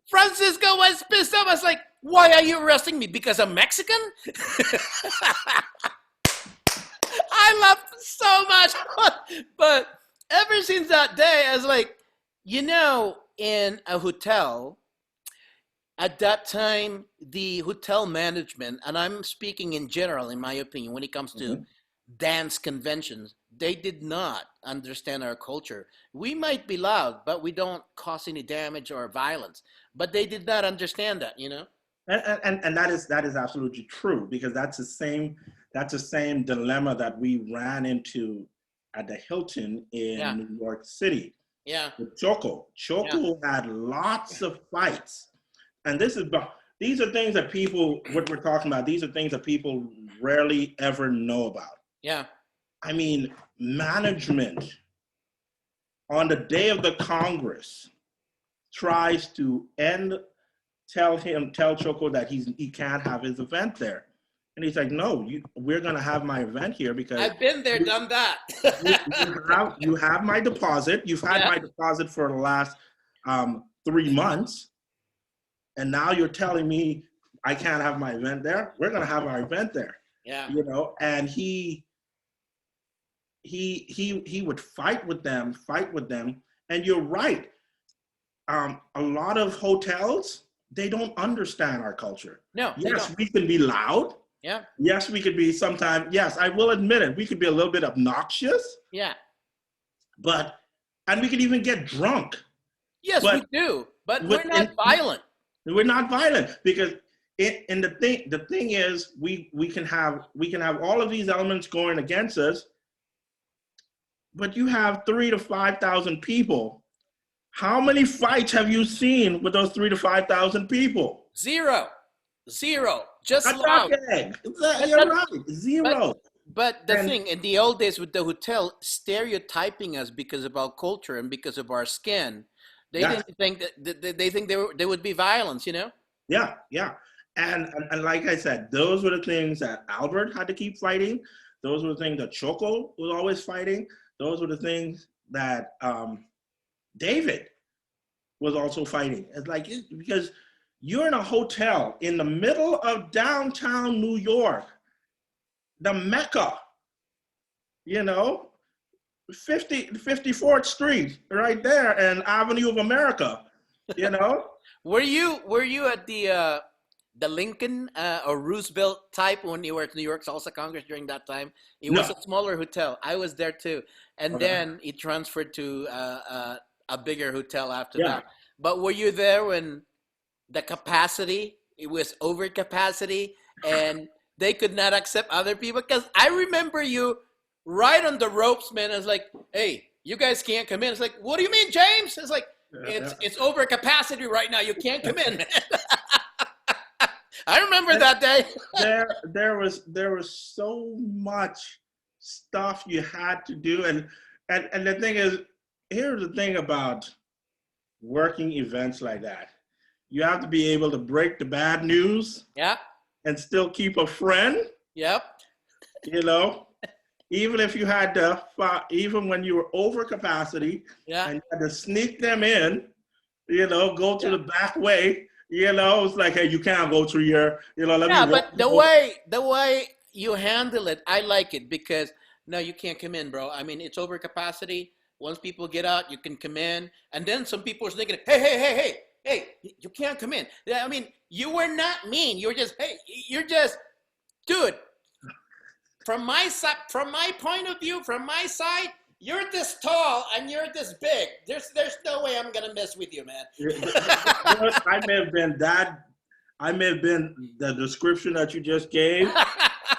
S1: Francisco was pissed off. I was like, why are you arresting me? Because I'm Mexican? I laughed so much. But ever since that day, I was like, in a hotel, at that time, the hotel management, and I'm speaking in general, in my opinion, when it comes to dance conventions, they did not understand our culture. We might be loud, but we don't cause any damage or violence. But they did not understand that,
S2: And that is absolutely true, because that's the same dilemma that we ran into at the Hilton in New York City.
S1: Yeah.
S2: With Choco had lots of fights. And these are things that people, what we're talking about, these are things that people rarely ever know about.
S1: Yeah.
S2: I mean, management on the day of the Congress tries to tell Choco that he can't have his event there. And he's like, no, we're going to have my event here because
S1: I've been there, done that.
S2: you have my deposit. You've had my deposit for the last 3 months. And now you're telling me I can't have my event there? We're going to have our event there.
S1: Yeah.
S2: And he would fight with them. And you're right. A lot of hotels, they don't understand our culture.
S1: No.
S2: Yes, we can be loud.
S1: Yeah.
S2: Yes, we could be sometimes, yes, I will admit it. We could be a little bit obnoxious.
S1: Yeah.
S2: And we could even get drunk.
S1: Yes, we do. But we're not violent.
S2: We're not violent because the thing is we can have all of these elements going against us, but you have 3,000 to 5,000 people. How many fights have you seen with those 3,000 to 5,000 people?
S1: Zero. Just loud.
S2: You're right. Zero.
S1: But the thing, in the old days with the hotel, stereotyping us because of our culture and because of our skin, they didn't think that they think there would be violence,
S2: Yeah. And like I said, those were the things that Albert had to keep fighting. Those were the things that Choco was always fighting. Those were the things that David was also fighting. It's like, because you're in a hotel in the middle of downtown New York, the Mecca, 54th Street right there and Avenue of America,
S1: Were you at the Lincoln or Roosevelt type when you were at New York Salsa Congress during that time? It was a smaller hotel. I was there too. And then it transferred to a bigger hotel after that. But were you there when the capacity, it was over capacity and they could not accept other people? Because I remember you right on the ropes, man. I was like, hey, you guys can't come in. It's like, what do you mean, James? It's like, it's over capacity right now. You can't come in, man. I remember that day.
S2: there was so much stuff you had to do, and the thing is, here's the thing about working events like that. You have to be able to break the bad news.
S1: Yeah.
S2: And still keep a friend.
S1: Yep.
S2: You know, even if you had to, even when you were over capacity,
S1: yeah,
S2: and you had to sneak them in, you know, go to the back way. You know, it's like, hey, you can't go through your, you know, let me walk.
S1: But the way you handle it, I like it, because no, you can't come in, bro. I mean, it's over capacity. Once people get out, you can come in. And then some people are thinking, hey, you can't come in. I mean, you were not mean. You're just, dude, from my side, from my point of view, from my side, you're this tall and you're this big. There's no way I'm gonna mess with you, man.
S2: I may have been the description that you just gave,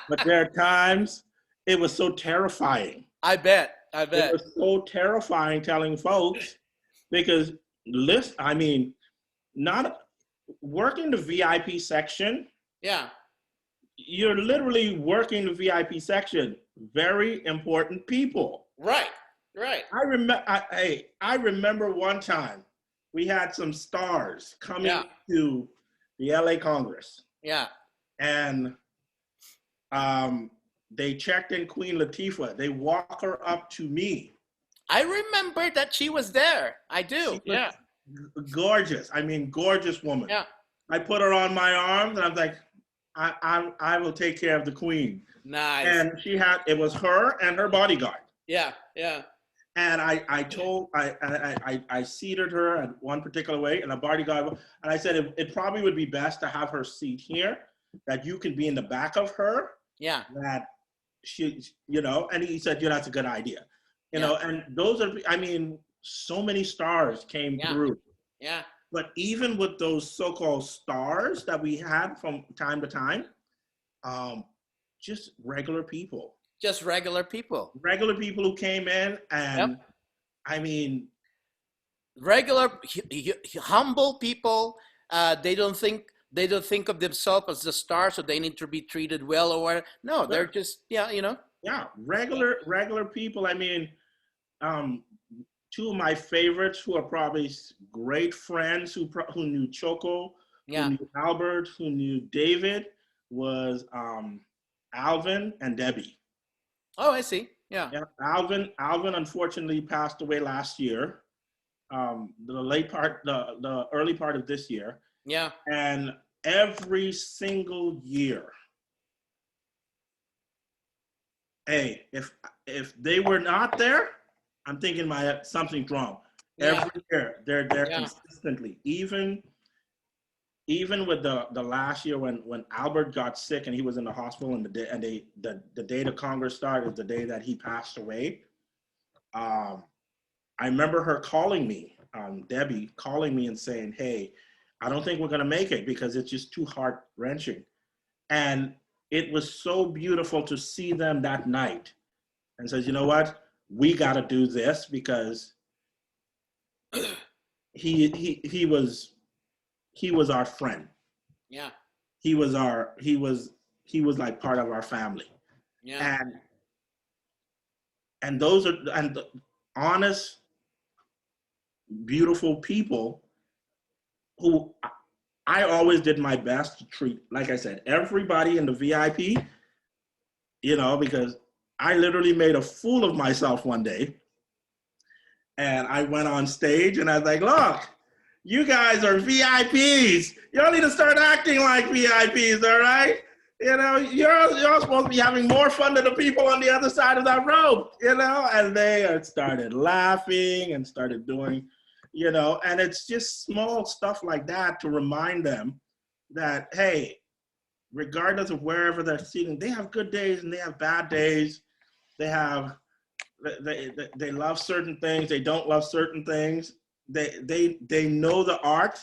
S2: but there are times it was so terrifying.
S1: I bet.
S2: It was so terrifying telling folks, because not working the VIP section.
S1: Yeah.
S2: You're literally working the VIP section. Very important people.
S1: Right.
S2: I remember one time we had some stars coming to the LA Congress.
S1: Yeah.
S2: And they checked in Queen Latifah. They walk her up to me.
S1: I remember that she was there. I do. Yeah.
S2: Gorgeous. I mean, gorgeous woman.
S1: Yeah.
S2: I put her on my arms and I was like, I will take care of the queen.
S1: Nice.
S2: And it was her and her bodyguard.
S1: Yeah.
S2: And I seated her at one particular way, and a bodyguard, and I said it probably would be best to have her seat here, that you can be in the back of her.
S1: Yeah.
S2: That she, you know, and he said, yeah, that's a good idea. You know, and those are, I mean, so many stars came through.
S1: Yeah.
S2: But even with those so-called stars that we had from time to time, just regular people.
S1: Just regular people.
S2: Regular people who came in, and I mean,
S1: regular, humble people. They don't think of themselves as the star, so they need to be treated well or whatever. No, they're just
S2: regular people. I mean, two of my favorites who are probably great friends who knew Choco, who knew Albert, who knew David, was Alvin and Debbie.
S1: Oh, I see. Yeah.
S2: Alvin unfortunately passed away last year. The early part of this year.
S1: Yeah.
S2: And every single year, hey, if they were not there, I'm thinking something's wrong. Every year they're there consistently. Even with the last year when Albert got sick and he was in the hospital, and the day the Congress started, the day that he passed away, I remember her calling me, Debbie calling me and saying, hey, I don't think we're gonna make it because it's just too heart-wrenching. And it was so beautiful to see them that night, and says, you know what, we gotta do this, because he was our friend.
S1: Yeah.
S2: He was like part of our family.
S1: Yeah.
S2: And those are honest, beautiful people who I always did my best to treat, like I said, everybody in the VIP, you know, because I literally made a fool of myself one day. And I went on stage and I was like, look, you guys are VIPs. Y'all need to start acting like VIPs, all right? You know, you're supposed to be having more fun than the people on the other side of that rope, you know? And they started laughing and started doing, you know, and it's just small stuff like that to remind them that, hey, regardless of wherever they're sitting, they have good days and they have bad days. They love certain things. They don't love certain things. They know the art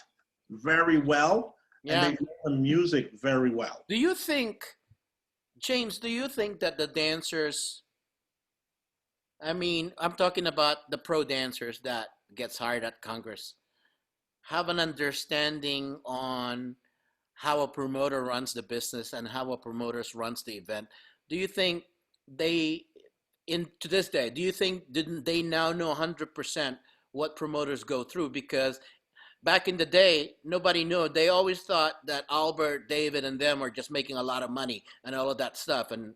S2: very well, and they know the music very well.
S1: Do you think James, do you think that the dancers, I mean, I'm talking about the pro dancers that gets hired at Congress, have an understanding on how a promoter runs the business and how a promoter runs the event? Do you think they, in to this day, do you think didn't they now know 100% what promoters go through? Because back in the day, nobody knew. They always thought that Albert, David, and them are just making a lot of money and all of that stuff, and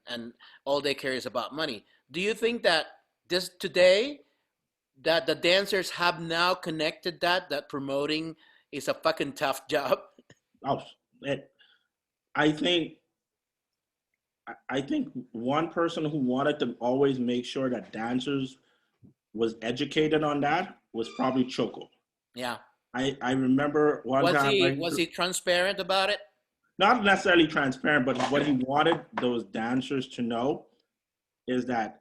S1: all they care is about money. Do you think that this today that the dancers have now connected that promoting is a fucking tough job?
S2: Oh, it, I think I think one person who wanted to always make sure that dancers was educated on that was probably Choco.
S1: Yeah.
S2: I remember one
S1: Was
S2: time
S1: he
S2: I
S1: was he transparent about it?
S2: not necessarily transparent, but what he wanted those dancers to know is that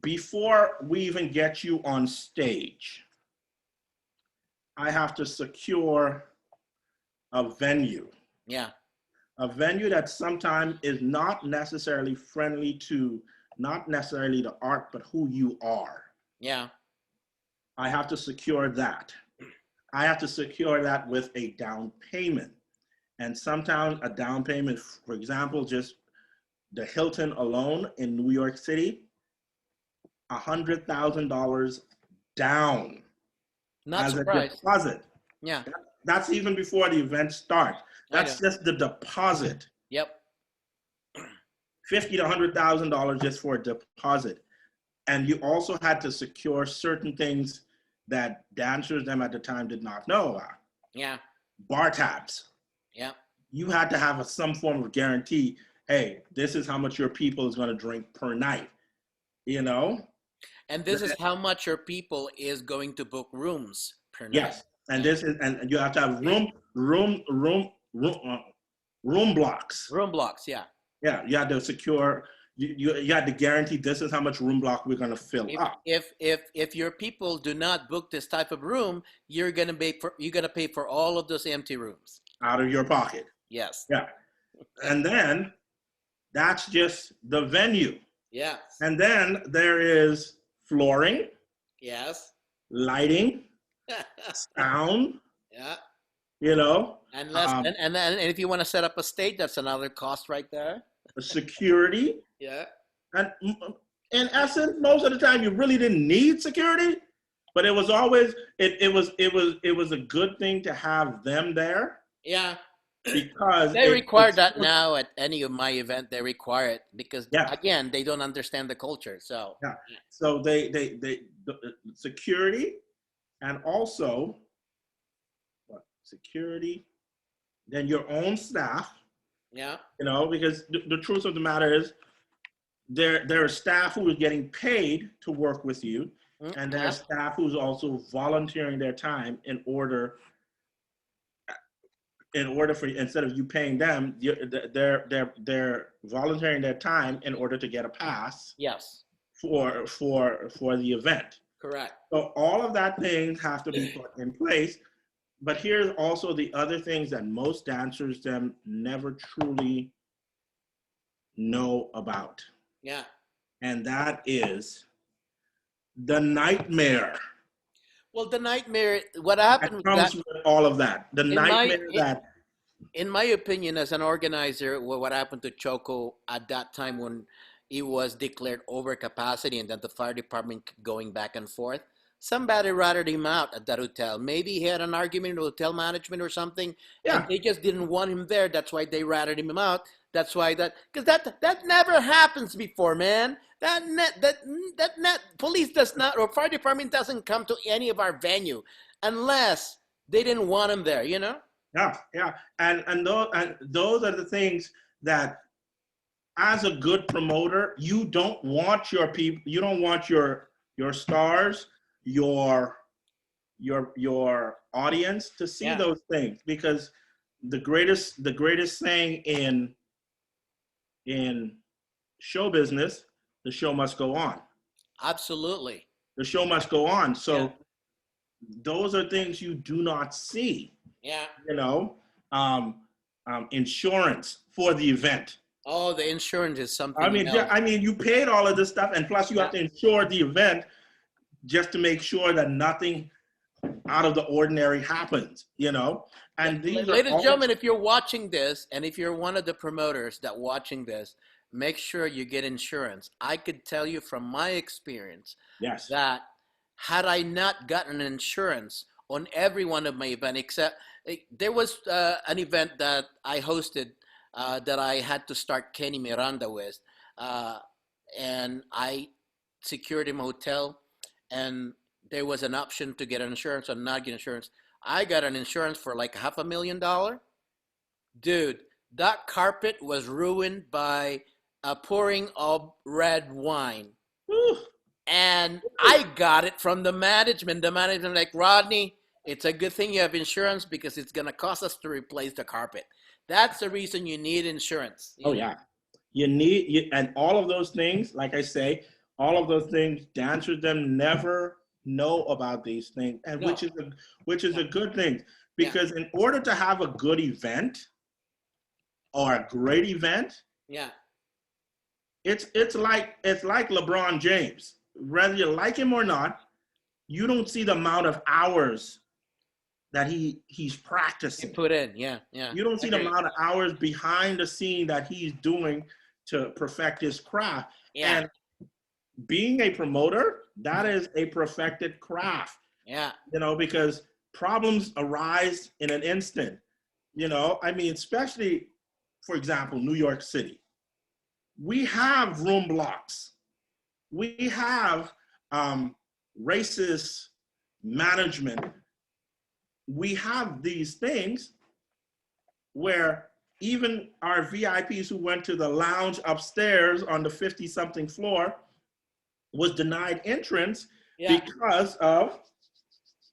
S2: before we even get you on stage, I have to secure a venue.
S1: Yeah.
S2: A venue that sometimes is not necessarily friendly to not necessarily the art, but who you are.
S1: Yeah.
S2: I have to secure that. I have to secure that with a down payment. And sometimes a down payment, for example, just the Hilton alone in New York City, $100,000 down
S1: Not
S2: as a
S1: surprised.
S2: deposit.
S1: Yeah.
S2: That's even before the event starts.
S1: I know.
S2: That's just the deposit.
S1: Yep.
S2: $50,000 to $100,000 just for a deposit. And you also had to secure certain things that dancers them at the time did not know about.
S1: Yeah.
S2: Bar tabs.
S1: Yeah.
S2: You had to have some form of guarantee. Hey, this is how much your people is going to drink per night. You know?
S1: And this is how much your people is going to book rooms per night.
S2: Yes. And
S1: Yeah.
S2: this is, and you have to have room blocks.
S1: Room blocks. Yeah.
S2: Yeah, you had to secure. You had to guarantee this is how much room block we're going to fill
S1: If
S2: up
S1: if your people do not book this type of room, you're gonna pay for all of those empty rooms.
S2: out of your pocket.
S1: Yes.
S2: Yeah, and then that's just the venue.
S1: Yes.
S2: And then there is flooring,
S1: Yes.
S2: lighting, sound.
S1: Yeah.
S2: You know,
S1: And and if you want to set up a stage, that's another cost right there.
S2: security.
S1: Yeah.
S2: And in essence, most of the time, you really didn't need security, but it was always it was a good thing to have them there
S1: Yeah.
S2: because
S1: They require that now at any of my event. They require it because
S2: yeah,
S1: again, they don't understand the culture. So
S2: yeah. So they the security and also what, security, then your own staff.
S1: yeah.
S2: You know, because the truth of the matter is there are staff who are getting paid to work with you, and there are
S1: Yeah.
S2: staff who's also volunteering their time in order for instead of you paying them, they're volunteering their time in order to get a pass
S1: Yes.
S2: for the event.
S1: Correct.
S2: So all of that things have to be put in place. But here's also the other things that most dancers them never truly know about.
S1: Yeah.
S2: And that is the nightmare
S1: Well, the nightmare. What
S2: that
S1: happened with
S2: comes
S1: that?
S2: with all of that. The
S1: In my
S2: nightmare that,
S1: in my opinion, as an organizer, what happened to Choco at that time when he was declared overcapacity and then the fire department going back and forth, somebody ratted him out at that hotel. Maybe he had an argument with hotel management or something, and
S2: yeah,
S1: they just didn't want him there. That's why they ratted him out. That's why because that never happens before, man. That police does not or fire department doesn't come to any of our venue unless they didn't want him there. You know.
S2: yeah. And those are the things that as a good promoter, you don't want your people, you don't want your stars, your your audience to see
S1: Yeah.
S2: those things because the greatest thing in show business, the show must go on.
S1: Absolutely.
S2: The show must go on.
S1: Yeah.
S2: So those are things you do not see,
S1: Yeah.
S2: you know. insurance for the event.
S1: Oh, the insurance is
S2: I
S1: something
S2: mean,
S1: else.
S2: you paid all of this stuff, and plus you
S1: Yeah.
S2: have to insure the event just to make sure that nothing out of the ordinary happens, you know? And these are
S1: Ladies and
S2: all,
S1: gentlemen, if you're watching this, and if you're one of the promoters that watching this, make sure you get insurance. I could tell you from my experience
S2: yes,
S1: that had I not gotten insurance on every one of my events, except there was an event that I hosted that I had to start Kenny Miranda with, uh, and I secured him a hotel, and there was an option to get insurance or not get insurance. I got an insurance for like $500,000. Dude, that carpet was ruined by a pouring of red wine.
S2: whew,
S1: And I got it from the management. The management like, Rodney, it's a good thing you have insurance because it's going to cost us to replace the carpet. That's the reason you need insurance.
S2: oh yeah, and all of those things, like I say, all of those things, dancers them never know about these things, and
S1: No.
S2: which is a good thing, because in order to have a good event or a great event,
S1: Yeah.
S2: it's like LeBron James. Whether you like him or not, you don't see the amount of hours that he's practicing.
S1: Put in, yeah.
S2: You don't see the amount of hours behind the scene that he's doing to perfect his craft.
S1: Yeah.
S2: And being a promoter, that is a perfected craft.
S1: Yeah.
S2: You know, because problems arise in an instant. You know, I mean, especially, for example, New York City. We have room blocks. We have racist management. We have these things where even our VIPs who went to the lounge upstairs on the 50-something floor was denied entrance because of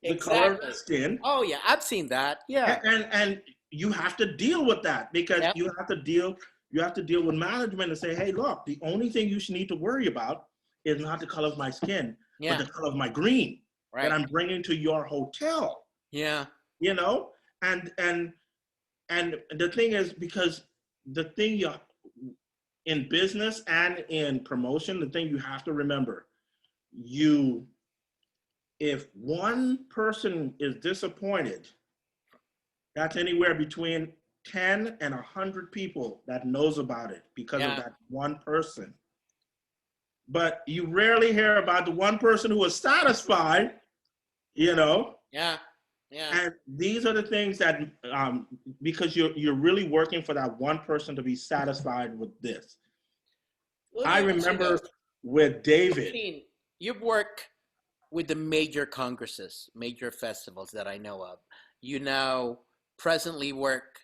S2: the color of the skin.
S1: Oh yeah, I've seen that. Yeah.
S2: And you have to deal with that because you have to deal with management and say, hey, look, the only thing you should need to worry about is not the color of my skin, but the color of my green that I'm bringing to your hotel.
S1: Yeah.
S2: You know, and the thing is, because the thing you in business and in promotion, the thing you have to remember, if one person is disappointed, that's anywhere between 10 and 100 people that knows about it because of that one person. But you rarely hear about the one person who was satisfied, you know.
S1: Yeah. Yeah.
S2: And these are the things that, because you're really working for that one person to be satisfied with this. I remember with David.
S1: You work with the major congresses, major festivals that I know of. You now presently work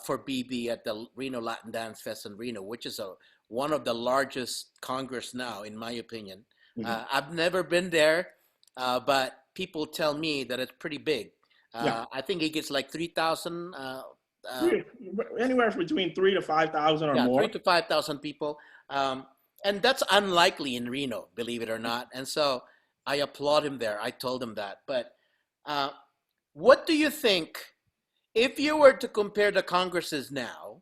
S1: for BB at the Reno Latin Dance Fest in Reno, which is one of the largest congress now, in my opinion. Mm-hmm. I've never been there, but people tell me that it's pretty big. I think it gets like 3,000.
S2: Anywhere between 3,000 to 5,000 or more.
S1: 3,000 to 5,000 people. And that's unlikely in Reno, believe it or not. And so I applaud him there. I told him that. But what do you think, if you were to compare the congresses now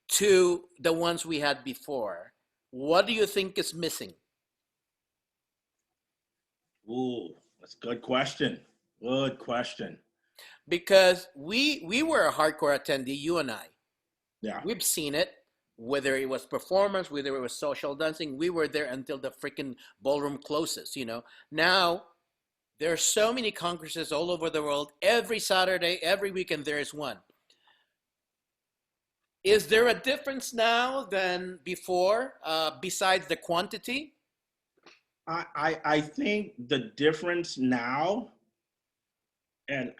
S1: to the ones we had before, what do you think is missing?
S2: Ooh, that's a good question. Good question.
S1: Because we were a hardcore attendee, you and I.
S2: Yeah.
S1: We've seen it, whether it was performance, whether it was social dancing. We were there until the freaking ballroom closes, you know. Now, there are so many congresses all over the world. Every Saturday, every weekend, there is one. Is there a difference now than before, besides the quantity?
S2: I think the difference now, and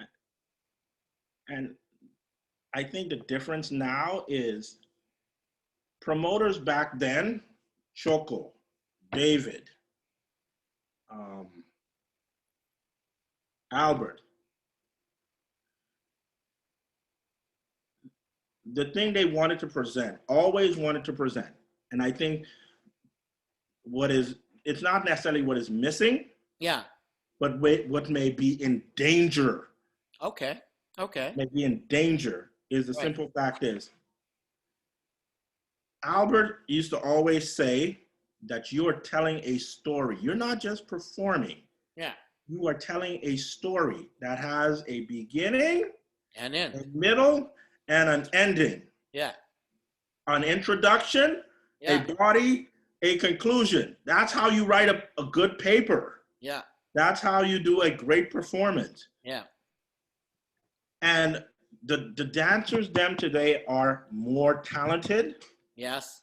S2: I think the difference now is promoters back then, Choco, David, Albert. The thing they wanted to present, always wanted to present. And I think it's not necessarily what is missing.
S1: Yeah.
S2: But what may be in danger.
S1: Okay.
S2: May be in danger is the
S1: Right.
S2: simple fact is, Albert used to always say that you are telling a story. You're not just performing.
S1: Yeah.
S2: You are telling a story that has a beginning,
S1: And then.
S2: a middle, and an ending.
S1: Yeah.
S2: An introduction, a
S1: Yeah.
S2: body, a conclusion. That's how you write a good paper.
S1: Yeah.
S2: That's how you do a great performance.
S1: Yeah.
S2: And the dancers, them today, are more talented,
S1: Yes.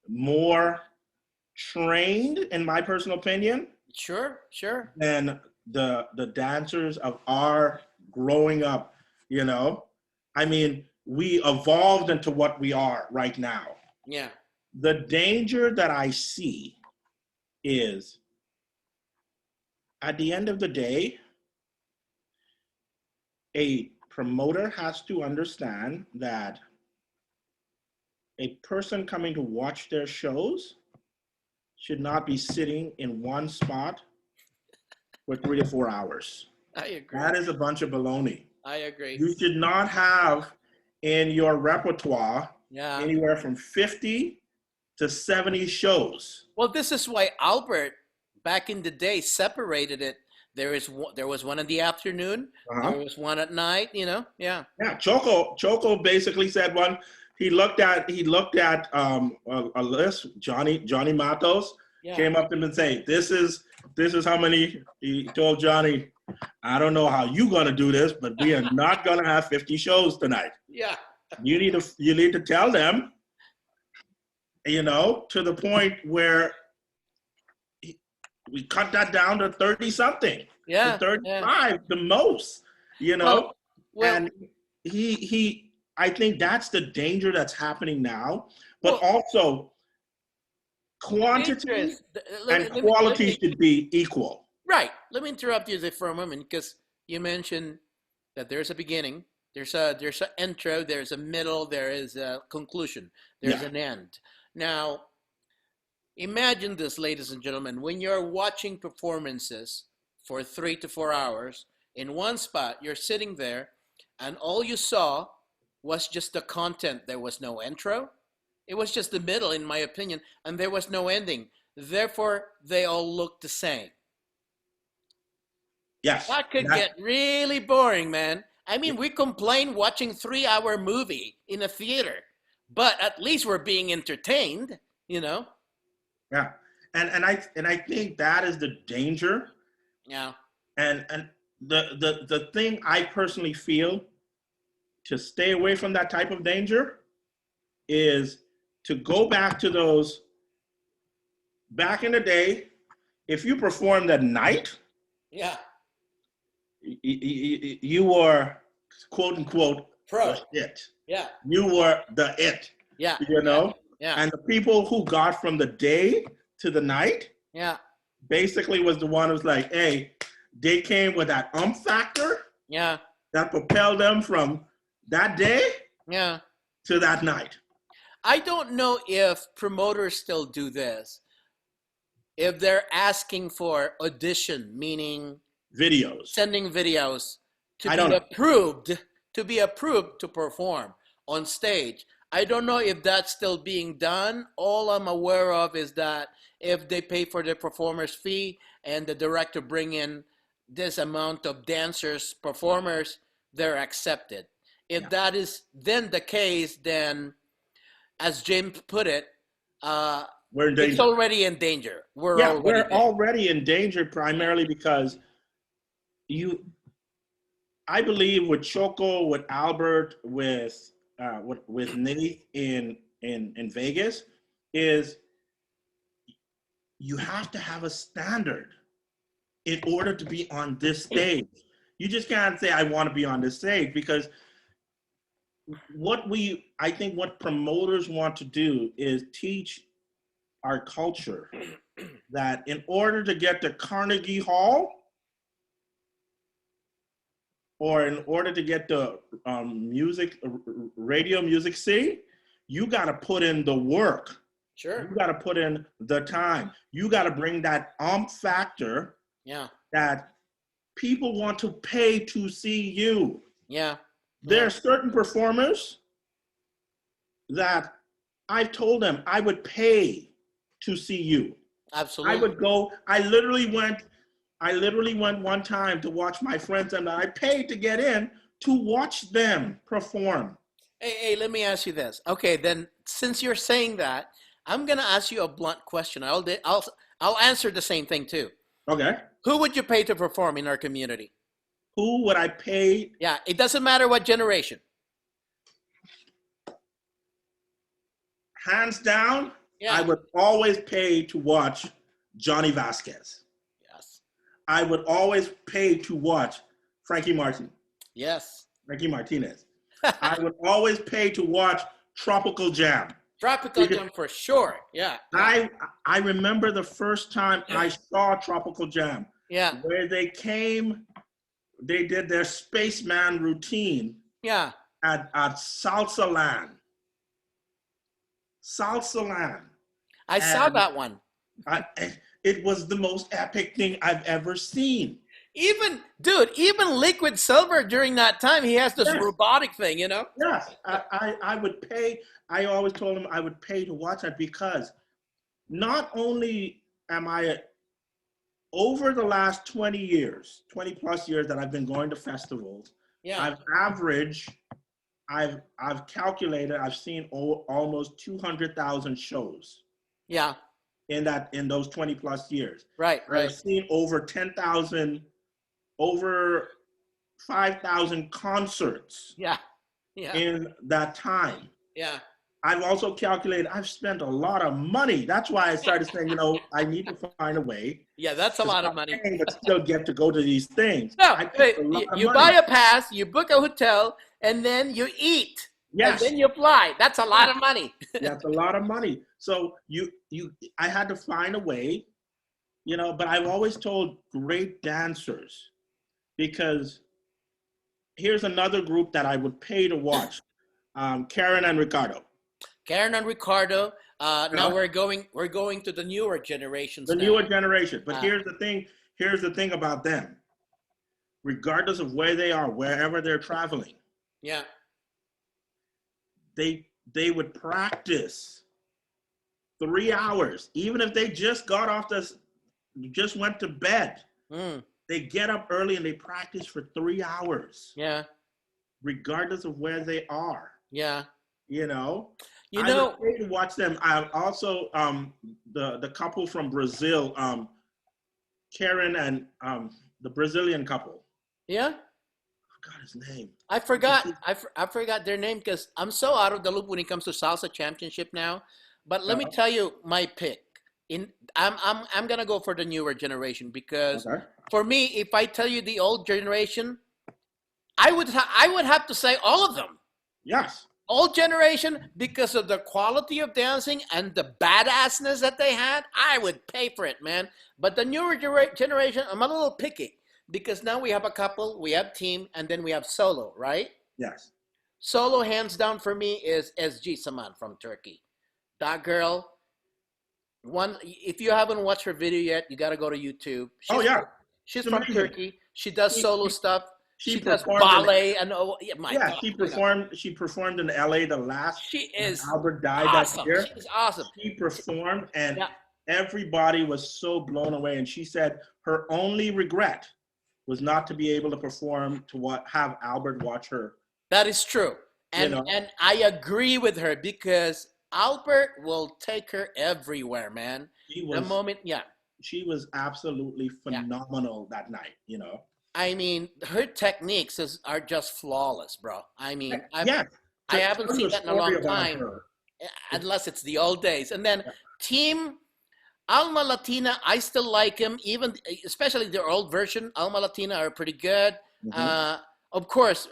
S2: more trained, in my personal opinion,
S1: Sure. Sure.
S2: than the dancers of our growing up, you know? I mean, we evolved into what we are right now.
S1: Yeah.
S2: The danger that I see is, at the end of the day, a promoter has to understand that a person coming to watch their shows should not be sitting in one spot for 3 to 4 hours.
S1: I agree.
S2: That is a bunch of baloney.
S1: I agree.
S2: You should not have in your repertoire
S1: Yeah.
S2: anywhere from 50 to 70 shows.
S1: Well, this is why Albert, back in the day, separated it. There was one in the afternoon. There was one at night. Yeah.
S2: Yeah, Choco basically said one. He looked at a list. Johnny Matos came up to him and say, "This is how many." He told Johnny, "I don't know how you gonna do this, but we are not gonna have 50 shows tonight.
S1: Yeah.
S2: You need to tell them, to the point where we cut that down to 30 something,
S1: Yeah.
S2: to 35 the most,
S1: Well,
S2: and he I think that's the danger that's happening now, but also quantity and quality should be equal.
S1: Right. Let me interrupt you there for a moment, because you mentioned that there's a beginning, there's an intro, there's a middle, there is a conclusion, there's an end. Now, imagine this, ladies and gentlemen, when you're watching performances for 3 to 4 hours in one spot, you're sitting there, and all you saw was just the content. There was no intro. It was just the middle, in my opinion, and there was no ending. Therefore, they all looked the same.
S2: Yes.
S1: That could get really boring, man. I mean, we complain watching 3-hour movie in a theater, but at least we're being entertained,
S2: Yeah. And I think that is the danger.
S1: Yeah.
S2: And the thing I personally feel to stay away from that type of danger is to go back to those, back in the day, if you performed at night,
S1: yeah,
S2: you were, quote unquote,
S1: pro.
S2: The it.
S1: Yeah.
S2: You were the it.
S1: Yeah.
S2: Yeah. And the people who got from the day to the night, basically was the one who's like, hey, they came with that factor.
S1: Yeah.
S2: That propelled them from that day to that night.
S1: I don't know if promoters still do this. If they're asking for audition, meaning
S2: videos,
S1: sending videos to be approved to perform on stage. I don't know if that's still being done. All I'm aware of is that if they pay for the performer's fee and the director bring in this amount of dancers, performers, they're accepted. If that is then the case, then, as James put it,
S2: we're in danger.
S1: It's already in danger. We're
S2: already in danger, primarily because I believe with Choco, with Albert, with Nate in Vegas, is you have to have a standard in order to be on this stage. You just can't say, I want to be on this stage, because I think what promoters want to do is teach our culture that in order to get to Carnegie Hall, or in order to get the radio music scene, you got to put in the work.
S1: Sure.
S2: You got to put in the time. You got to bring that factor.
S1: Yeah.
S2: That people want to pay to see you.
S1: Yeah.
S2: There
S1: Yeah.
S2: are certain performers that I told them I would pay to see you. I
S1: Absolutely.
S2: would go. I literally went one time to watch my friends, and I paid to get in to watch them perform.
S1: Hey, let me ask you this. Okay, then since you're saying that, I'm gonna ask you a blunt question. I'll answer the same thing too.
S2: Okay.
S1: Who would you pay to perform in our community?
S2: Who would I pay?
S1: Yeah, it doesn't matter what generation.
S2: Hands down, I
S1: Yeah.
S2: would always pay to watch Johnny Vasquez.
S1: Yes.
S2: I would always pay to watch Frankie Martin,
S1: Yes.
S2: Frankie Martinez. I would always pay to watch Tropical Jam.
S1: Tropical
S2: Because
S1: jump for sure. Yeah. Yeah.
S2: I remember the first time I saw Tropical Jam,
S1: Yeah.
S2: where they did their spaceman routine
S1: Yeah.
S2: at Salsa Land. Salsa Land.
S1: I saw
S2: And
S1: that one.
S2: I, it was the most epic thing I've ever seen.
S1: Even Liquid Silver during that time, he has this
S2: Yes,
S1: robotic thing, you know?
S2: yes. I would pay. I always told him I would pay to watch that because not only am I over the last 20 years, 20 plus years that I've been going to festivals,
S1: Yeah.
S2: I've averaged, I've calculated, I've seen almost 200,000 shows
S1: Yeah.
S2: in those 20 plus years.
S1: Right.
S2: I've
S1: Right.
S2: seen over 10,000, over 5,000 concerts
S1: Yeah. Yeah.
S2: in that time.
S1: Yeah.
S2: I've also calculated I've spent a lot of money. That's why I started saying, I need to find a way
S1: Yeah. That's a
S2: to
S1: lot of
S2: stop
S1: money.
S2: paying but still get to go to these things.
S1: No,
S2: I paid a lot of
S1: you
S2: money.
S1: buy a pass, you book a hotel, and then you eat, and
S2: Yes,
S1: then you fly. That's a lot
S2: yes,
S1: of money.
S2: that's a lot of money. So I had to find a way, but I've always told great dancers because here's another group that I would pay to watch, Karen and Ricardo.
S1: Karen and Ricardo.
S2: You
S1: Now
S2: know,
S1: we're going to the newer generations
S2: the
S1: now.
S2: newer generation. But
S1: Uh,
S2: here's the thing about them. Regardless of where they are, wherever they're traveling,
S1: yeah.
S2: they would practice 3 hours, even if they just went to bed.
S1: Mm,
S2: They get up early and they practice for 3 hours,
S1: yeah.
S2: regardless of where they are.
S1: Yeah.
S2: You know,
S1: You
S2: I would
S1: know.
S2: pay to watch them. I also the couple from Brazil, Karen and the Brazilian couple.
S1: Yeah.
S2: I forgot his name.
S1: I forgot. I forgot their name because I'm so out of the loop when it comes to salsa championship now. But let me tell you my pick. I'm gonna go for the newer generation because
S2: Okay.
S1: for me, if I tell you the old generation, I would have to say all of them.
S2: Yes.
S1: Old generation because of the quality of dancing and the badassness that they had. I would pay for it, man. But the newer generation, I'm a little picky because now we have a couple, we have team, and then we have solo, right?
S2: Yes.
S1: Solo, hands down for me, is SG Saman from Turkey. That girl, if you haven't watched her video yet, you got to go to YouTube.
S2: Oh yeah.
S1: She's
S2: It's
S1: from
S2: amazing.
S1: Turkey. She does
S2: She,
S1: solo
S2: she,
S1: stuff.
S2: she
S1: She does
S2: performed
S1: ballet and oh yeah, my
S2: yeah,
S1: God,
S2: she
S1: my God.
S2: performed. She performed in LA the last
S1: She
S2: when
S1: is
S2: Albert died that
S1: awesome.
S2: year.
S1: She is awesome.
S2: She performed, and
S1: Yeah,
S2: everybody was so blown away. And she said her only regret was not to be able to perform have Albert watch her.
S1: that is true.
S2: You
S1: And
S2: know,
S1: and I agree with her because Albert will take her everywhere, man.
S2: she
S1: The
S2: was
S1: moment, yeah,
S2: she was absolutely
S1: yeah.
S2: phenomenal that night.
S1: I mean, her techniques are just flawless, bro. I mean,
S2: Yeah.
S1: I
S2: To
S1: haven't
S2: tell you
S1: seen
S2: a
S1: that in a
S2: story
S1: long
S2: about
S1: time,
S2: her.
S1: unless it's the old days. And then Team Alma Latina, I still like him, even especially their old version. Alma Latina are pretty good.
S2: Mhm.
S1: Of course,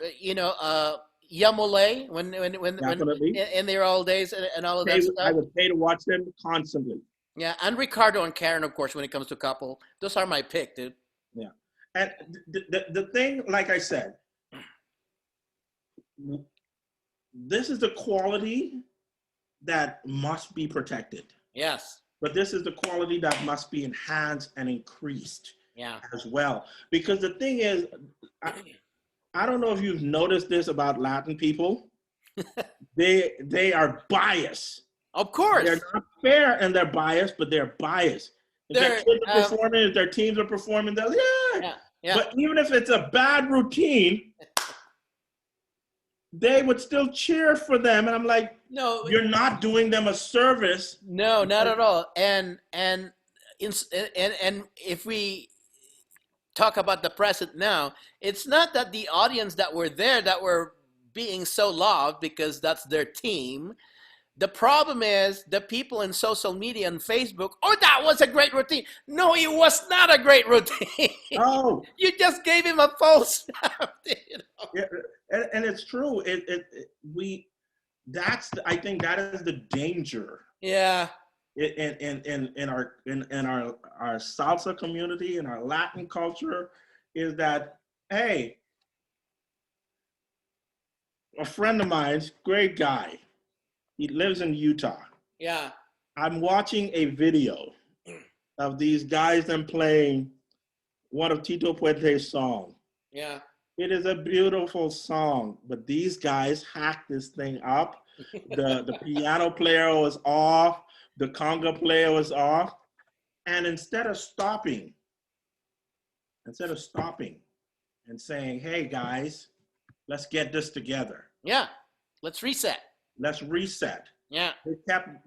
S1: Yamule when
S2: Definitely.
S1: in their old days and all of that
S2: I
S1: stuff.
S2: would pay to watch them constantly.
S1: Yeah, and Ricardo and Karen, of course, when it comes to couple, those are my pick, dude.
S2: Yeah. And the thing, like I said, this is the quality that must be protected,
S1: Yes.
S2: but this is the quality that must be enhanced and increased
S1: Yeah.
S2: as well. Because the thing is, I don't know if you've noticed this about Latin people. They are biased.
S1: Of
S2: They're
S1: course.
S2: not fair and they're biased, but they're biased. If their
S1: They're
S2: kids are performing, if their teams are performing, they're yeah.
S1: yeah, yeah.
S2: But even if it's a bad routine, they would still cheer for them. And I'm like,
S1: No,
S2: you're not doing them a service.
S1: no, not at all. In, and if we talk about the present now, it's not that the audience that were there that were being so loved because that's their team. The problem is the people in social media and Facebook. Oh, that was a great routine. No, it was not a great routine.
S2: Oh,
S1: You just gave him a false. You know?
S2: yeah, and it's true. We I think that is the danger
S1: Yeah,
S2: in our salsa community, in our Latin culture, is that, hey, a friend of mine's great guy. He lives in Utah.
S1: yeah,
S2: I'm watching a video of these guys them playing one of Tito Puente's songs.
S1: yeah.
S2: It is a beautiful song, but these guys hacked this thing up. The piano player was off, the conga player was off, and instead of stopping and saying, "Hey guys, let's get this together.
S1: Yeah. Let's reset.
S2: Let's reset."
S1: Yeah,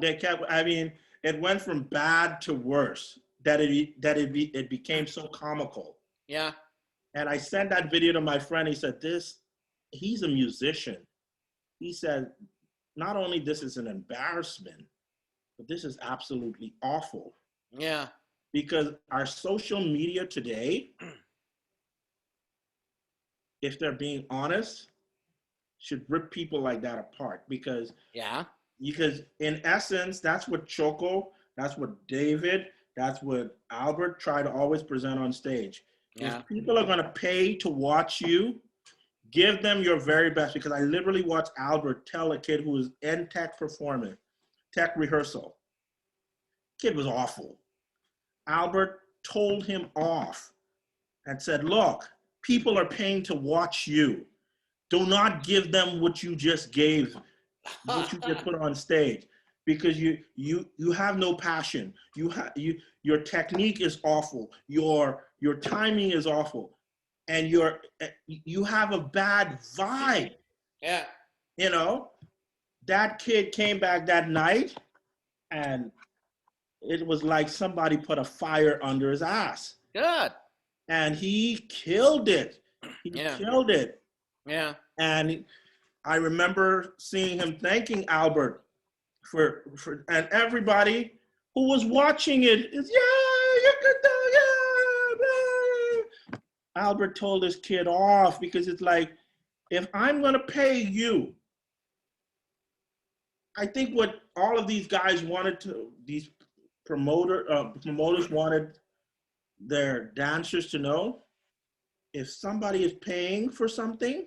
S2: They kept. I mean, it went from bad to worse. It became so comical.
S1: yeah,
S2: And I sent that video to my friend. He said, he's a musician. He said, not only this is an embarrassment, but this is absolutely awful.
S1: yeah,
S2: Because our social media today, if they're being honest, should rip people like that apart. Because
S1: yeah,
S2: in essence, that's what Choco, that's what David, that's what Albert try to always present on stage.
S1: yeah.
S2: If people are going to pay to watch you, give them your very best. Because I literally watched Albert tell a kid who was in tech performing, tech rehearsal. Kid was awful. Albert told him off and said, look, people are paying to watch you. Do not give them what you just gave, what you just put on stage, because you have no passion. Your technique is awful. Your timing is awful, and you have a bad vibe.
S1: Yeah.
S2: You know, that kid came back that night, and it was like somebody put a fire under his ass.
S1: Good.
S2: And he killed it. He killed it.
S1: Yeah.
S2: And I remember seeing him thanking Albert for and everybody who was watching it is, yeah, you could do, yeah. Albert told his kid off because it's like, if I'm gonna pay you, I think what all of these guys wanted to, these promoters wanted their dancers to know, if somebody is paying for something,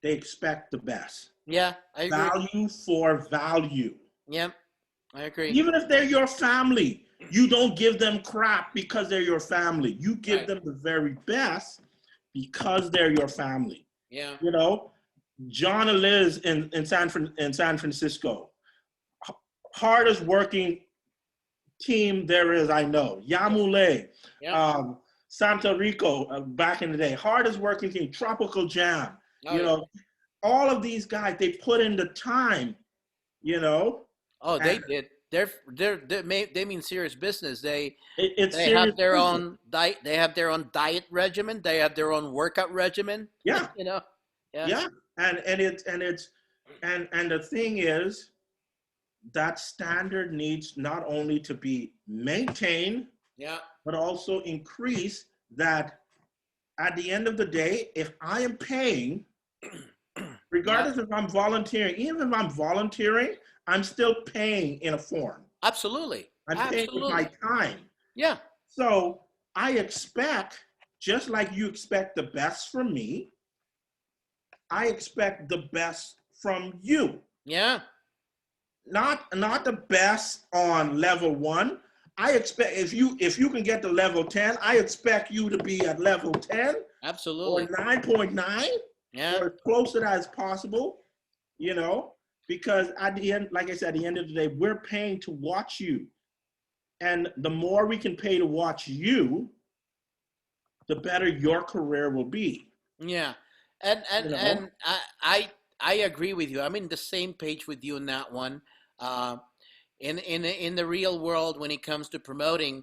S2: they expect the best.
S1: Yeah, I agree.
S2: Value for value.
S1: Yeah, I agree.
S2: Even if they're your family, you don't give them crap because they're your family. You give them the very best because they're your family.
S1: Yeah.
S2: You know, John and Liz in San Francisco, hardest working team there is, I know. Yamule, Santa Rico, back in the day, hardest working team, Tropical Jam. You know, all of these guys, they put in the time, you know.
S1: Oh, they did. They mean serious business. They
S2: serious
S1: have their
S2: business.
S1: own diet. They have their own diet regimen. They have their own workout regimen.
S2: Yeah.
S1: You know.
S2: Yeah. And the thing is, that standard needs not only to be maintained, but also increase. That at the end of the day, if I am paying, regardless if I'm volunteering, even if I'm volunteering, I'm still paying in a form.
S1: Absolutely.
S2: I'm paying with my time.
S1: Yeah.
S2: So I expect, just like you expect the best from me, I expect the best from you.
S1: Yeah.
S2: Not the best on level 1. I expect if you can get to level 10, I expect you to be at level 10 or
S1: Absolutely.
S2: 9.9
S1: Yeah.
S2: or as close to that as possible, you know, because at the end, like I said, at the end of the day, we're paying to watch you. And the more we can pay to watch you, the better your career will be,
S1: Yeah. And
S2: you
S1: and
S2: know?
S1: and I agree with you. I'm in the same page with you in that one. Uh, in the real world, when it comes to promoting,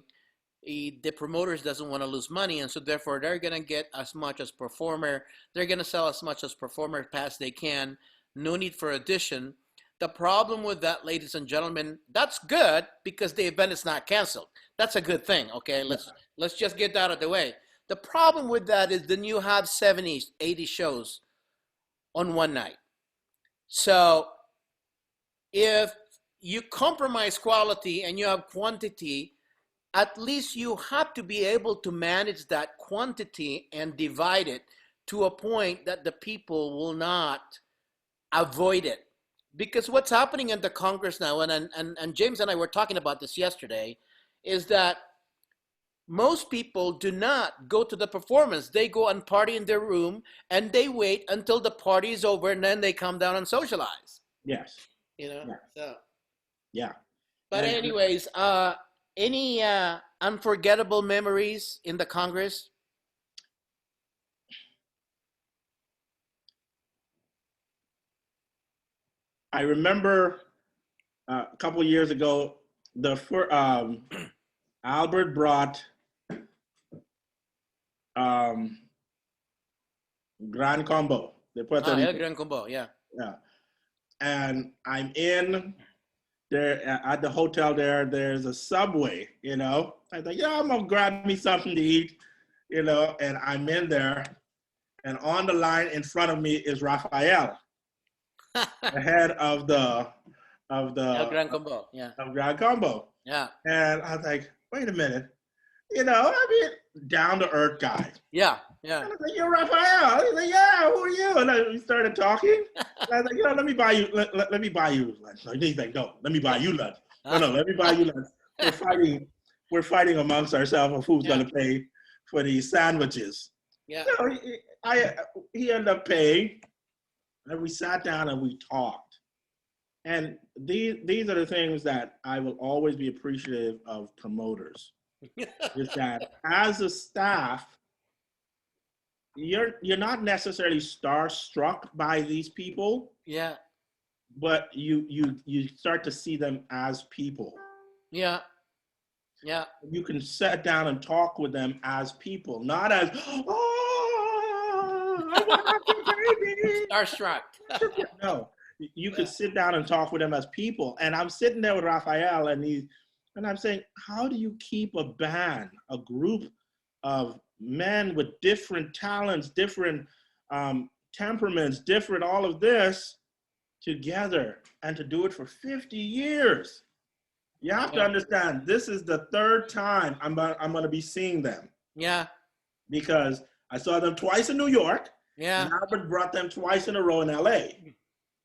S1: the promoters doesn't want to lose money, and so therefore they're gonna get as much as performer. They're gonna sell as much as performer pass they can. No need for addition. The problem with that, ladies and gentlemen, that's good because the event is not canceled. That's a good thing. Okay,
S2: Yeah.
S1: let's just get that out of the way. The problem with that is then you have 70, 80 shows on one night. So if you compromise quality and you have quantity, at least you have to be able to manage that quantity and divide it to a point that the people will not avoid it. Because what's happening in the Congress now, and James and I were talking about this yesterday, is that most people do not go to the performance. They go and party in their room and they wait until the party is over and then they come down and socialize.
S2: Yes.
S1: You know?
S2: Yeah.
S1: So
S2: Yeah.
S1: but
S2: And
S1: anyways, any unforgettable memories in the Congress?
S2: I remember a couple of years ago, Albert brought um, Gran Combo de Puerto
S1: Ah, El
S2: Rico.
S1: Gran Combo, yeah.
S2: Yeah. And I'm in there at the hotel there. There's a Subway, you know. I thought, yeah, I'm going to grab me something to eat, you know. And I'm in there. And on the line in front of me is Rafael, the head of
S1: El
S2: the
S1: Gran Combo, yeah.
S2: of Gran Combo.
S1: Yeah.
S2: And I was like, wait a minute. You know, I mean, down to earth guy.
S1: Yeah. Yeah.
S2: And I was like, you're Raphael. He's like, yeah, who are you? And we started talking. And I was like, you know, let me buy you, let me buy you lunch. And he's like, no, let me buy you lunch. No, let me buy you lunch. We're fighting amongst ourselves of who's
S1: Yeah.
S2: gonna pay for these sandwiches.
S1: Yeah.
S2: So he ended up paying, and we sat down and we talked. And these are the things that I will always be appreciative of promoters. Is that as a staff, you're not necessarily starstruck by these people,
S1: Yeah.
S2: but you start to see them as people.
S1: Yeah. Yeah.
S2: You can sit down and talk with them as people, not as oh, I want your baby.
S1: Starstruck.
S2: No, you
S1: Yeah.
S2: could sit down and talk with them as people. And I'm sitting there with Rafael, and I'm saying, how do you keep a band, a group of men with different talents, different temperaments, different all of this together, and to do it for 50 years? You have to
S1: Yeah.
S2: understand, this is the third time I'm going to be seeing them,
S1: Yeah.
S2: because I saw them twice in New York, and
S1: Yeah.
S2: Albert brought them twice in a row in LA.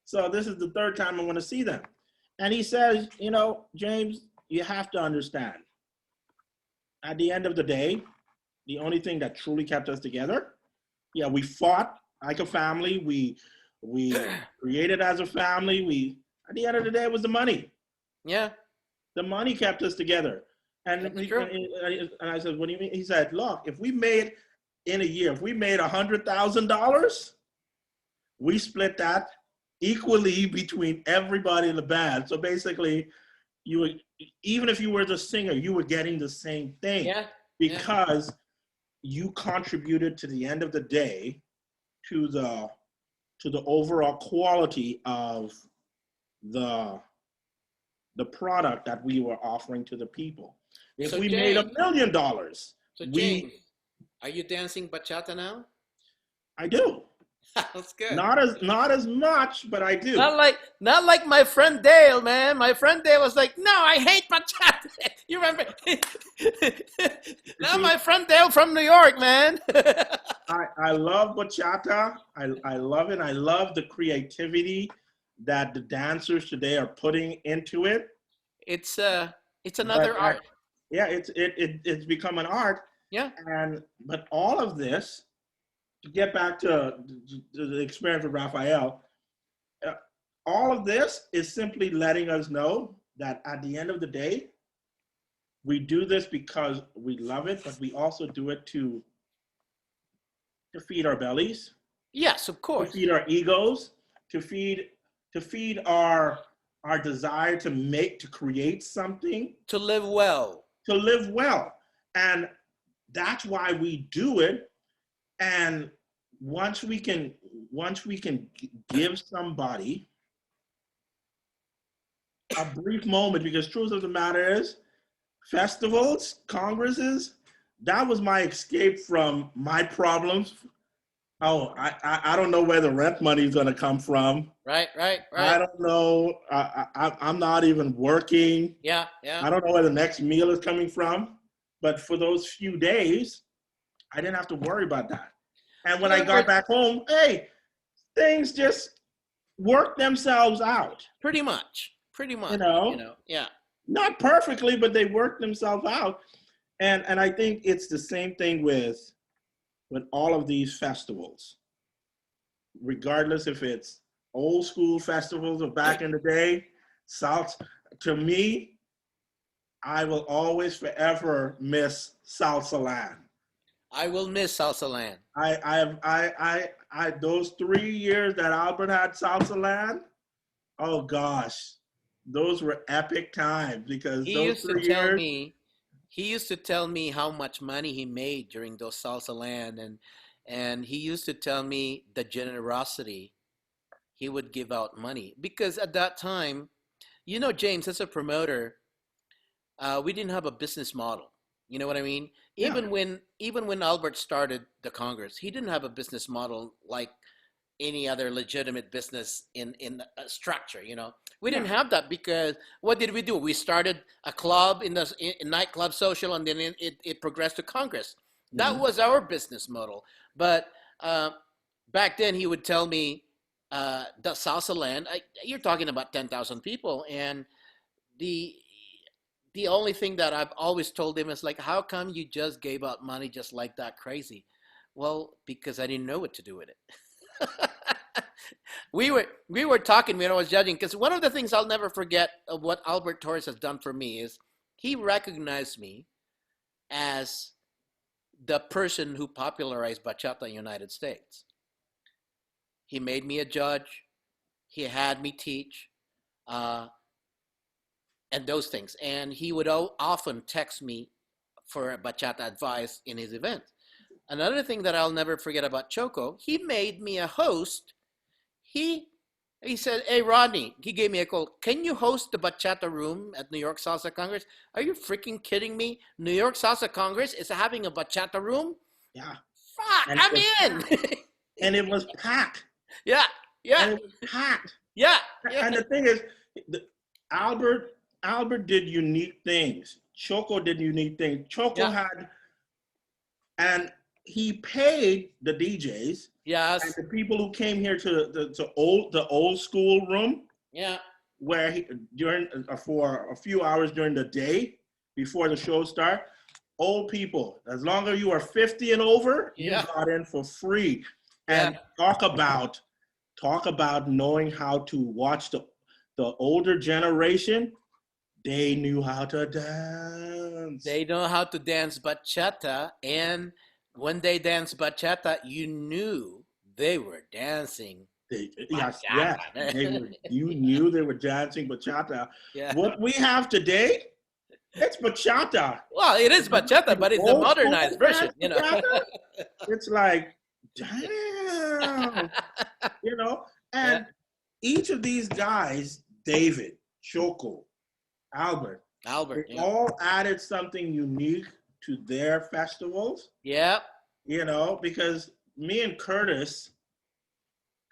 S2: So this is the third time I'm going to see them. And he says, you know, James, you have to understand, at the end of the day, the only thing that truly kept us together, yeah, we fought like a family. We created as a family. At the end of the day, it was the money.
S1: Yeah.
S2: The money kept us together. And,
S1: That's true.
S2: and I said, what do you mean? He said, look, if we made in a year, if we made $100,000, we split that equally between everybody in the band. So basically, you would, even if you were the singer, you were getting the same thing.
S1: Yeah.
S2: Because you contributed to the end of the day to the overall quality of the product that we were offering to the people. If
S1: So
S2: we made $1 million,
S1: So James, are you dancing bachata now?
S2: I do.
S1: That's good.
S2: Not as much, but I do.
S1: Not like my friend Dale, man. My friend Dale was like, "No, I hate bachata." You remember? Now my friend Dale from New York, man.
S2: I love bachata. I love it. I love the creativity that the dancers today are putting into it.
S1: It's another art.
S2: Yeah, it's become an art.
S1: Yeah.
S2: But all of this to get back to the experience with Raphael, uh, all of this is simply letting us know that at the end of the day, we do this because we love it, but we also do it to feed our bellies,
S1: Yes, of
S2: to
S1: course.
S2: feed our egos, to feed our desire to create something,
S1: To live well.
S2: to live well. And that's why we do it. And once we can give somebody a brief moment, because truth of the matter is, festivals, congresses, that was my escape from my problems. Oh, I don't know where the rent money is going to come from.
S1: Right, right,
S2: I
S1: right.
S2: don't know. I'm not even working.
S1: Yeah, yeah.
S2: I don't know where the next meal is coming from. But for those few days, I didn't have to worry about that. And when I got back home, hey, things just worked themselves out.
S1: Pretty much. Pretty
S2: You
S1: much.
S2: know,
S1: Yeah.
S2: not perfectly, but they worked themselves out. And I think it's the same thing with all of these festivals, regardless if it's old school festivals of back in the day, South. To me, I will always forever miss Salsa Land.
S1: I will miss Salsa Land.
S2: Those 3 years that Albert had Salsa Land, oh gosh, those were epic times because
S1: He
S2: those
S1: used to
S2: three
S1: tell
S2: years,
S1: me he used to tell me how much money he made during those Salsa Land, and he used to tell me the generosity he would give out money, because at that time, James, as a promoter, we didn't have a business model. You know what I mean?
S2: yeah,
S1: Even when Albert started the Congress, he didn't have a business model like any other legitimate business in a structure. We didn't
S2: yeah,
S1: have that, because what did we do? We started a club in nightclub social, and then it progressed to Congress. That
S2: mhm,
S1: was our business model. But uh, back then, he would tell me, the Salsa Land, you're talking about 10,000 people, and the the only thing that I've always told him is, like, how come you just gave out money just like that crazy? Well, because I didn't know what to do with it. We were talking when I was judging, because one of the things I'll never forget of what Albert Torres has done for me is he recognized me as the person who popularized bachata in the United States. He made me a judge. He had me teach, uh, and those things. And he would often text me for bachata advice in his events. Another thing that I'll never forget about Choco, he made me a host. He he said, "Hey Rodney," he gave me a call. "Can you host the bachata room at New York Salsa Congress?" Are you freaking kidding me? New York Salsa Congress is having a bachata room?
S2: yeah,
S1: Fuck,
S2: and it
S1: I'm
S2: was
S1: in.
S2: packed, and it was packed,
S1: Yeah, yeah,
S2: and it was packed.
S1: yeah, yeah,
S2: And the thing is, the, Albert Albert did unique things. Choco did unique things. Choco
S1: yeah.
S2: had, and he paid the DJs and
S1: Yes,
S2: the people who came here to old school room
S1: yeah,
S2: where he during for a few hours during the day before the show start. Old people, as long as you are 50 and over, you
S1: yeah,
S2: got in for free.
S1: yeah.
S2: And talk about knowing how to watch the older generation. They knew how to dance.
S1: They know how to dance bachata, and when they dance bachata, you knew they were dancing
S2: Yes, yes, they
S1: bachata.
S2: were. You knew they were dancing bachata.
S1: Yeah.
S2: What we have today, it's bachata.
S1: Well, it is bachata,
S2: The
S1: but it's the
S2: old school
S1: modernized
S2: dance
S1: version.
S2: bachata. It's like, damn, you know.
S1: Yeah.
S2: And each of these guys, David, Choco, Albert, they
S1: Albert. Yeah.
S2: all added something unique to their festivals.
S1: Yeah.
S2: Because me and Curtis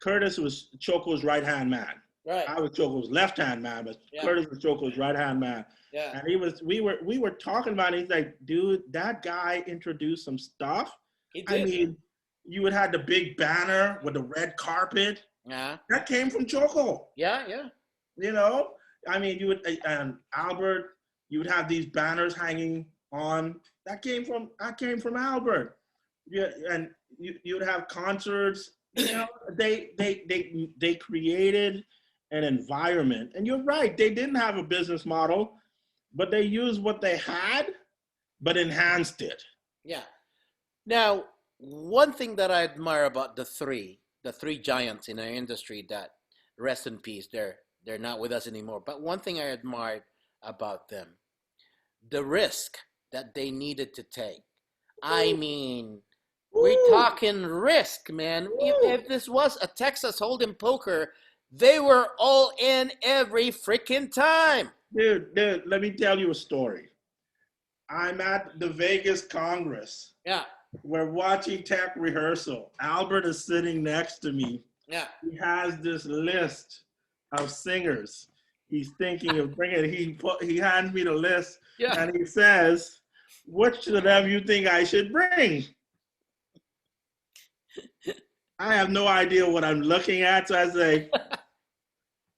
S2: was Choco's right hand man.
S1: Right.
S2: I was Choco's left hand man, but
S1: Yeah.
S2: Curtis was Choco's right hand man.
S1: Yeah.
S2: And we were talking about it. He's like, dude, that guy introduced some stuff.
S1: He
S2: I
S1: did.
S2: mean, you would have the big banner with the red carpet.
S1: Yeah.
S2: That came from Choco.
S1: Yeah. Yeah.
S2: You know, I mean, you would and Albert, you would have these banners hanging on. That came from Albert. Yeah, and you'd have concerts. They created an environment, and you're right. They didn't have a business model, but they used what they had, but enhanced it.
S1: Yeah. Now, one thing that I admire about the three giants in our industry that rest in peace, they're not with us anymore. But one thing I admired about them, the risk that they needed to take. I mean, we're talking risk, man. If this was a Texas Hold'em poker, they were all in every freaking time.
S2: Dude, let me tell you a story. I'm at the Vegas Congress.
S1: Yeah,
S2: We're watching tech rehearsal. Albert is sitting next to me.
S1: yeah.
S2: He has this list of singers he's thinking of bringing. He hands me the list,
S1: Yeah.
S2: and he says, "Which of them you think I should bring?" I have no idea what I'm looking at, so I say,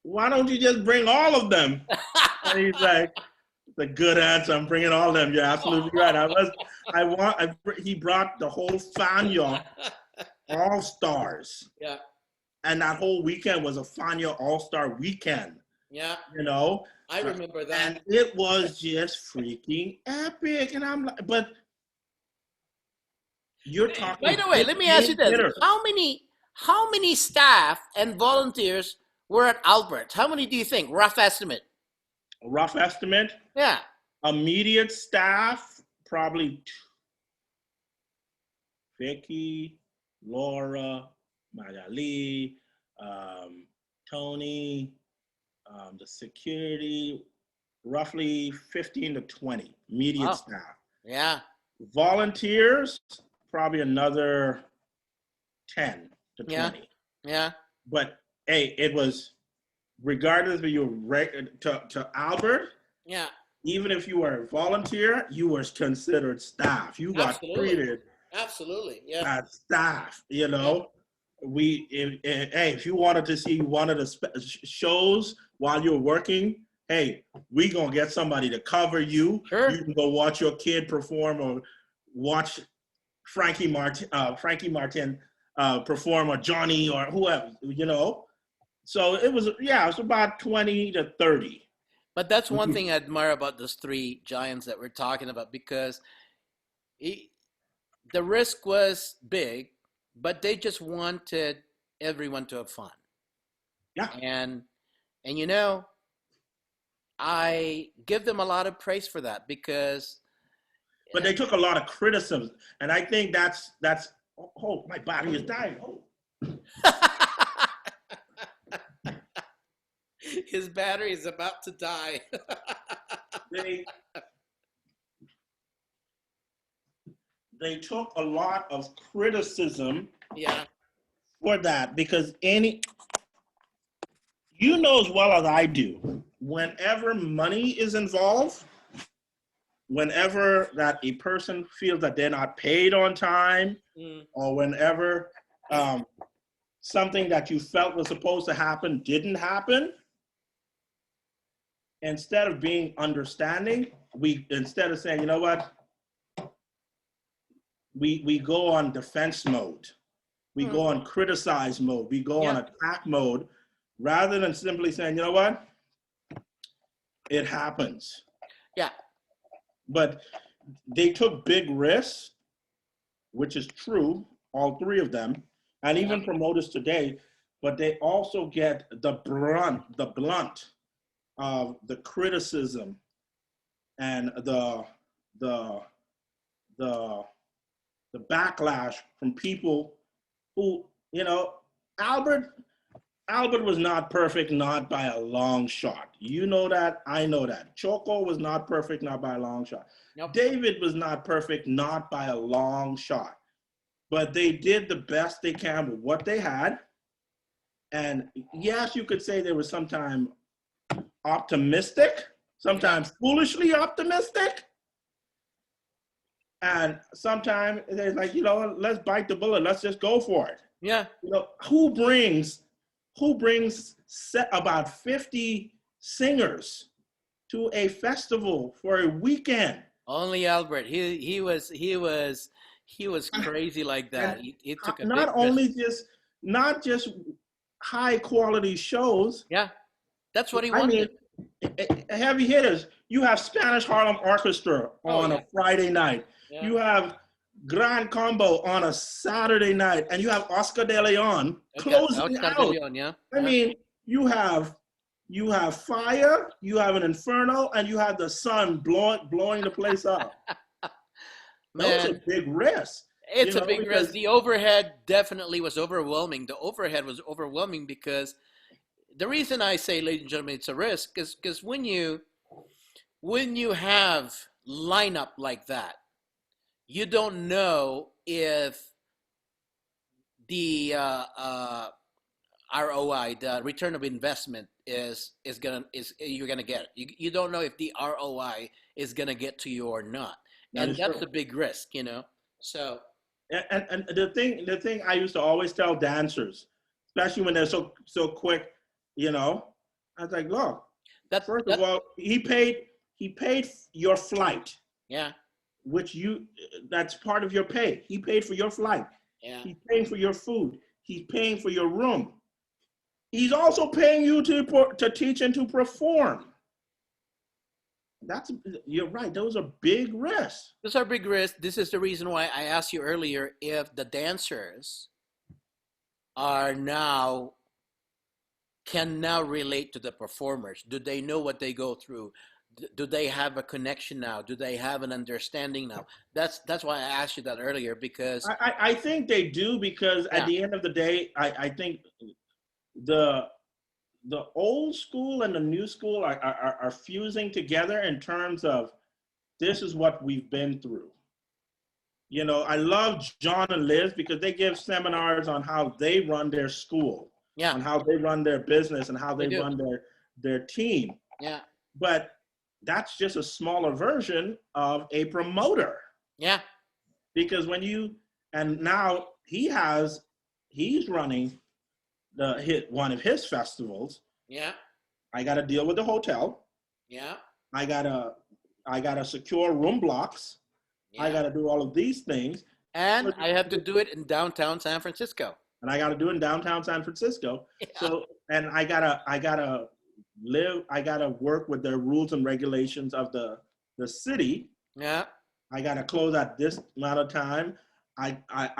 S2: "Why don't you just bring all of them?" And he's like, "It's a good answer. I'm bringing all of them. You're absolutely right." He brought the whole Fania All Stars.
S1: Yeah.
S2: And that whole weekend was a Fania All-Star weekend.
S1: Yeah.
S2: You know?
S1: I remember that.
S2: And it was just freaking epic. And I'm like, but you're talking.
S1: By the way, let me ask you this. How many staff and volunteers were at Albert? How many do you think? Rough estimate.
S2: Rough estimate?
S1: Yeah.
S2: Immediate staff, probably Vicky, Laura, Magali, Tony, the security, roughly 15 to 20 immediate staff.
S1: Yeah.
S2: Volunteers, probably another 10 to 20.
S1: Yeah.
S2: But hey, it was, regardless of you were to Albert,
S1: yeah.
S2: Even if you were a volunteer, you were considered staff. You got treated as staff, you know. If you wanted to see one of the shows while you're working, hey, we gonna get somebody to cover you.
S1: Sure.
S2: You can go watch your kid perform or watch Frankie Martin perform, or Johnny, or whoever, you know. So it was about 20 to 30.
S1: But that's one thing I admire about those three giants that we're talking about, because the risk was big, but they just wanted everyone to have fun.
S2: Yeah.
S1: And you know, I give them a lot of praise for that, because.
S2: But they took a lot of criticism, and I think that's. Oh, my body is dying. Oh.
S1: His battery is about to die.
S2: They took a lot of criticism.
S1: Yeah.
S2: For that, because you know as well as I do, whenever money is involved, whenever that a person feels that they're not paid on time, or whenever something that you felt was supposed to happen didn't happen, instead of being understanding, instead of saying, you know what, we go on defense mode. We go on criticize mode. We go on attack mode, rather than simply saying, you know what? It happens.
S1: Yeah.
S2: But they took big risks, which is true, all three of them, and even promoters today, but they also get the blunt of the criticism and the backlash from people who, you know, Albert was not perfect, not by a long shot. You know that, I know that. Choco was not perfect, not by a long shot.
S1: Nope.
S2: David was not perfect, not by a long shot. But they did the best they can with what they had. And yes, you could say they were sometimes optimistic, sometimes foolishly optimistic. And sometimes they're like, you know, let's bite the bullet. Let's just go for it.
S1: Yeah.
S2: You know, who brings about 50 singers to a festival for a weekend?
S1: Only Albert. He he was crazy like
S2: And
S1: that. He took a big
S2: not
S1: risk.
S2: only just not just high quality shows.
S1: Yeah, that's what he
S2: I mean,
S1: wanted.
S2: heavy hitters. You have Spanish Harlem Orchestra
S1: Oh
S2: on a
S1: yeah,
S2: Friday night.
S1: yeah.
S2: You have Grand Combo on a Saturday night, and you have Oscar de Leon
S1: Okay,
S2: closing
S1: Oscar de
S2: out.
S1: Leon. Yeah,
S2: I
S1: yeah.
S2: mean, you have fire, you have an inferno, and you have the sun blowing the place up. Those are
S1: Man,
S2: big risks,
S1: it's a big risk.
S2: because
S1: The overhead definitely was overwhelming. The overhead was overwhelming because the reason I say, ladies and gentlemen, it's a risk is because when you have lineup like that, you don't know if the ROI, the return of investment, is you're gonna get it. You don't know if the ROI is gonna get to you or not,
S2: that
S1: and
S2: is
S1: that's
S2: true.
S1: the big risk, So
S2: And the thing I used to always tell dancers, especially when they're so quick, I was like, look,
S1: that
S2: first of
S1: that
S2: all, he paid your flight,
S1: yeah,
S2: which that's part of your pay. He paid for your flight.
S1: yeah.
S2: He's paying for your food. He's paying for your room. He's also paying you to teach and to perform. You're right. Those are big risks.
S1: Those are big risks. This is the reason why I asked you earlier if the dancers are now can now relate to the performers. Do they know what they go through? Do they have a connection now? Do they have an understanding now? That's why I asked you that earlier because
S2: I think they do, because at
S1: yeah,
S2: the end of the day, I think the the old school and the new school are fusing together in terms of this is what we've been through. I love John and Liz because they give seminars on how they run their school,
S1: yeah,
S2: on how they run their business, and how
S1: they
S2: they
S1: do.
S2: run their team.
S1: Yeah,
S2: But that's just a smaller version of a promoter,
S1: yeah,
S2: because and now he's running one of his festivals.
S1: yeah,
S2: I got to deal with the hotel.
S1: yeah,
S2: I gotta secure room blocks. I
S1: yeah.
S2: gotta do all of these things,
S1: And I have to do it in downtown San Francisco.
S2: and I gotta do it in downtown San Francisco.
S1: Yeah,
S2: So, and I gotta work with the rules and regulations of the city.
S1: yeah.
S2: I gotta close at this amount of time. I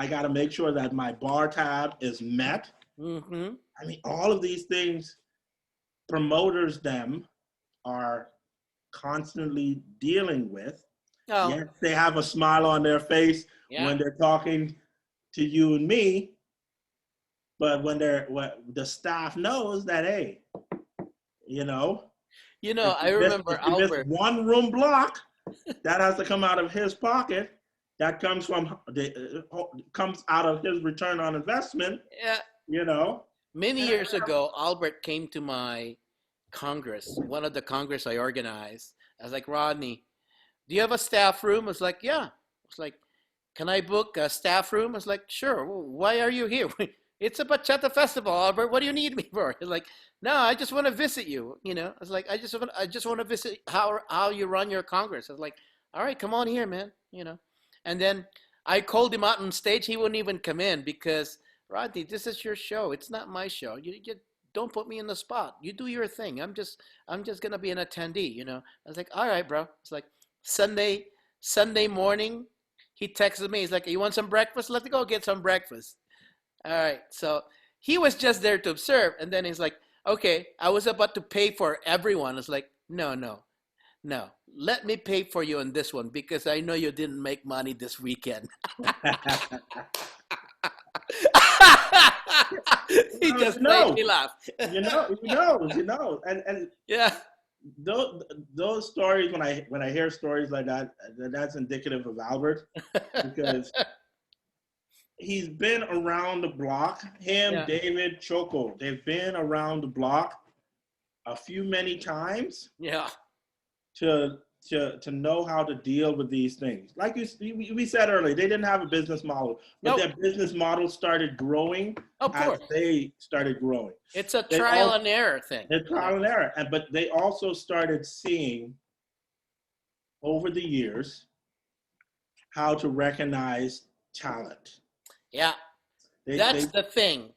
S2: gotta make sure that my bar tab is met.
S1: Mm-hmm.
S2: I mean, all of these things, promoters them are constantly dealing with.
S1: Oh,
S2: Yes, they have a smile on their face
S1: yeah.
S2: when they're talking to you and me, but when the staff knows that, hey, you know,
S1: I remember
S2: if you miss
S1: Albert.
S2: one room block, that has to come out of his pocket. That comes out of his return on investment.
S1: Yeah.
S2: You know,
S1: Many years ago, Albert came to my Congress, one of the Congress I organized. I was like, Rodney, do you have a staff room? I was like, yeah. I was like, can I book a staff room? I was like, sure. Well, why are you here? It's a bachata festival, Albert. What do you need me for? He's like, no, I just want to visit you. I was like, I just want to visit how you run your Congress. I was like, all right, come on here, man. And then I called him out on stage. He wouldn't even come in because Rodney, this is your show. It's not my show. You don't put me in the spot. You do your thing. I'm just gonna be an attendee. I was like, all right, bro. It's like Sunday Sunday morning. He texted me. He's like, "You want some breakfast? Let's go get some breakfast." All right. So he was just there to observe, and then he's like, "Okay, I was about to pay for everyone." It's like, no, no, no. Let me pay for you on this one because I know you didn't make money this weekend. He just made
S2: no,
S1: me laugh.
S2: and
S1: Yeah.
S2: those stories, when I hear stories like that, that's indicative of Albert, because he's been around the block. Him,
S1: Yeah.
S2: David, Choco, they've been around the block many times
S1: Yeah.
S2: to know how to deal with these things. Like we said earlier, they didn't have a business model, but
S1: Nope.
S2: their business model started growing
S1: Of
S2: as
S1: course.
S2: they started growing.
S1: It's a
S2: They
S1: trial
S2: all
S1: and error thing.
S2: It's trial and error, but they also started seeing over the years how to recognize talent.
S1: Yeah, that's
S2: They
S1: the thing.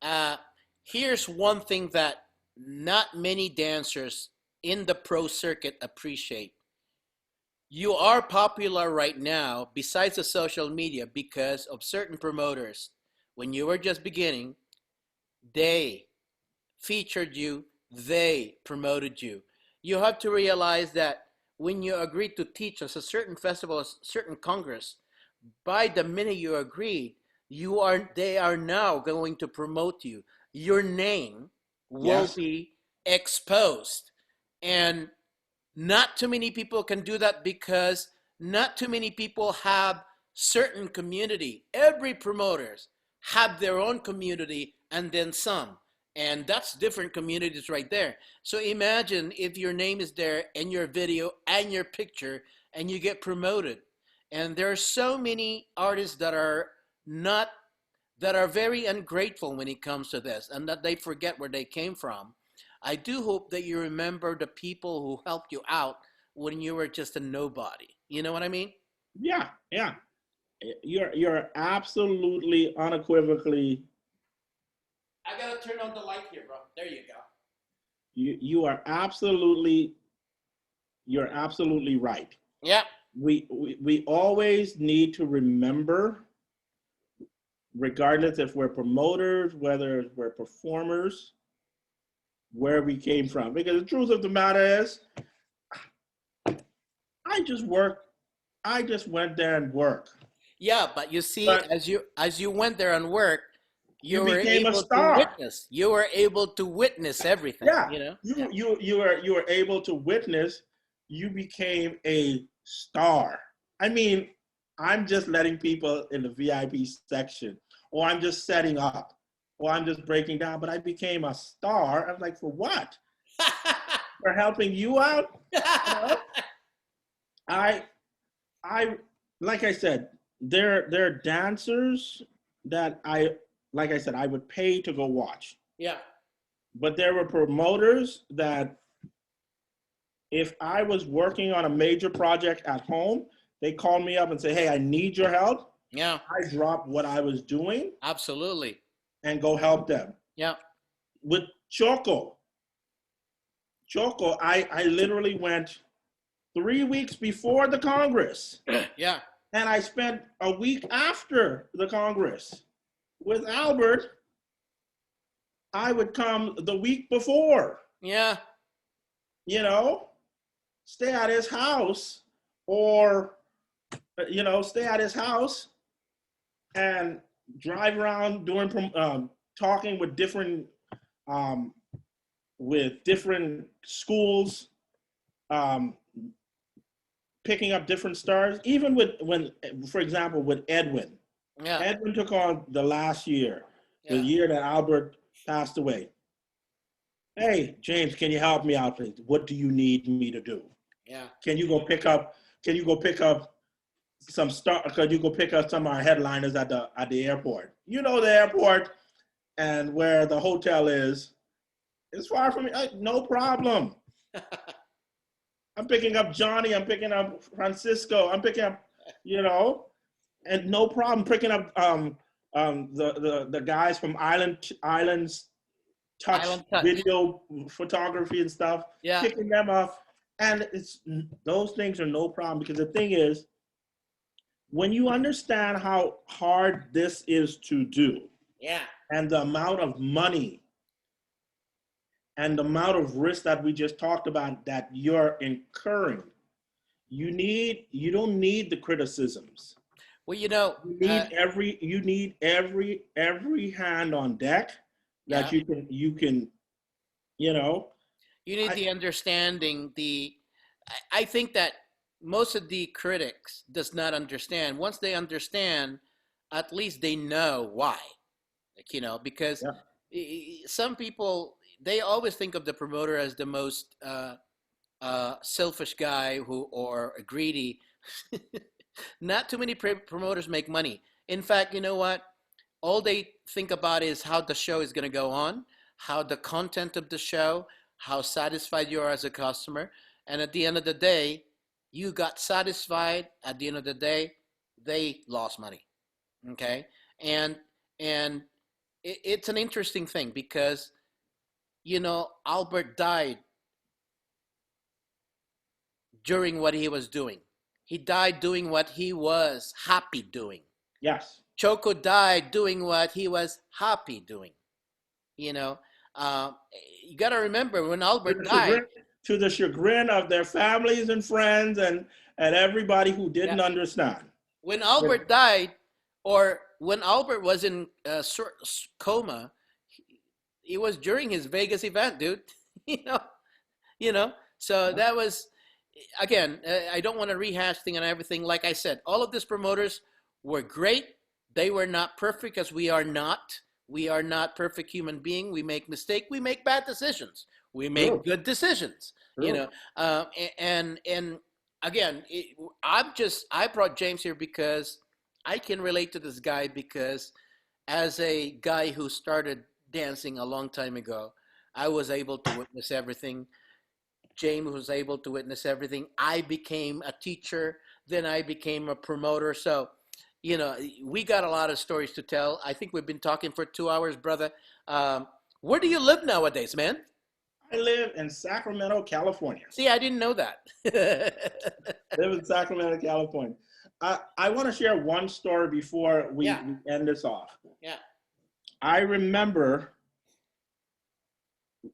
S1: Uh, Here's one thing that not many dancers in the pro circuit appreciate. You are popular right now, besides the social media, because of certain promoters. When you were just beginning, they featured you, they promoted you. You have to realize that when you agreed to teach us a certain festival, a certain congress, by the minute you agreed, they are now going to promote you. Your name will
S2: yes,
S1: be exposed. And not too many people can do that because not too many people have certain community. Every promoters have their own community and then some. And that's different communities right there. So imagine if your name is there and your video and your picture and you get promoted. And there are so many artists that are not that are very ungrateful when it comes to this and that they forget where they came from. I do hope that you remember the people who helped you out when you were just a nobody. You know what I mean?
S2: yeah, yeah. You're absolutely unequivocally.
S1: I gotta turn on the light here, bro. There you go.
S2: You are absolutely. You're absolutely right.
S1: Yeah,
S2: We always need to remember, regardless if we're promoters, whether we're performers, where we came from. Because the truth of the matter is, I just work. I just went there and work.
S1: yeah. But you see,
S2: But
S1: as you went there and worked,
S2: you
S1: you were
S2: became a
S1: able to
S2: star.
S1: witness. You were able to witness everything.
S2: Yeah,
S1: You know? Yeah.
S2: you were able to witness. You became a star. I mean, I'm just letting people in the VIP section, or I'm just setting up, or I'm just breaking down. But I became a star. I'm like, for what? For helping you out? You know, I I like I said, there are dancers that like I said, I would pay to go watch.
S1: Yeah.
S2: But there were promoters that if I was working on a major project at home, they called me up and say, "Hey, I need your help."
S1: Yeah.
S2: I dropped what I was doing
S1: Absolutely.
S2: and go help them.
S1: Yeah.
S2: With Choco, I literally went 3 weeks before the Congress,
S1: Yeah.
S2: and I spent a week after the Congress. With Albert, I would come the week before,
S1: Yeah.
S2: you know, stay at his house or, stay at his house and drive around doing, talking um, with different schools, um, picking up different stars. Even for example, with Edwin.
S1: Yeah.
S2: Edwin took on the last year, the
S1: Yeah.
S2: year that Albert passed away. Hey, James, can you help me out, please? What do you need me to do?
S1: Yeah.
S2: Can you go pick up? Can you go pick up some star? Could you go pick up some of our headliners at the airport? You know the airport and where the hotel is. It's far from me. No problem. I'm picking up Johnny. I'm picking up Francisco. I'm picking up, you know, and no problem picking up the guys from Islands Touch
S1: Island touch.
S2: video photography and stuff,
S1: Yeah.
S2: picking them up, and it's those things are no problem because the thing is, when you understand how hard this is to do
S1: Yeah.
S2: and the amount of money and the amount of risk that we just talked about that you're incurring, you don't need the criticisms.
S1: Well, you know,
S2: You need every hand on deck that
S1: yeah,
S2: you can you know
S1: you need
S2: I
S1: the understanding. I think that most of the critics does not understand. Once they understand, at least they know why. Like, because
S2: yeah
S1: some people they always think of the promoter as the most selfish guy who or greedy. Not too many promoters make money. In fact, you know what? All they think about is how the show is going to go on, how the content of the show, how satisfied you are as a customer. And at the end of the day, you got satisfied. At the end of the day, they lost money. Okay, and and it's an interesting thing because Albert died during what he was doing. He died doing what he was happy doing.
S2: Yes.
S1: Choco died doing what he was happy doing. You know, uh, you got to remember when
S2: To
S1: Albert
S2: the
S1: died.
S2: chagrin, to the chagrin of their families and friends and everybody who
S1: Yeah,
S2: didn't understand.
S1: when
S2: Yeah.
S1: Albert died, or when Albert was in coma, it was during his Vegas event, dude. you know, you know. So that was, again. I don't want to rehash thing and everything. Like I said, all of these promoters were great. They were not perfect, as we are not. We are not perfect human being. We make mistake. We make bad decisions. We make
S2: True.
S1: good decisions. You
S2: True.
S1: know, and again, I brought James here because I can relate to this guy because as a guy who started dancing a long time ago, I was able to witness everything. James was able to witness everything. I became a teacher, then I became a promoter. So, we got a lot of stories to tell. I think we've been talking for 2 hours, brother. Um, where do you live nowadays, man?
S2: I live in Sacramento, California.
S1: See, I didn't know that.
S2: Live in Sacramento, California. I want to share one story before
S1: Yeah,
S2: we end this off.
S1: yeah,
S2: I remember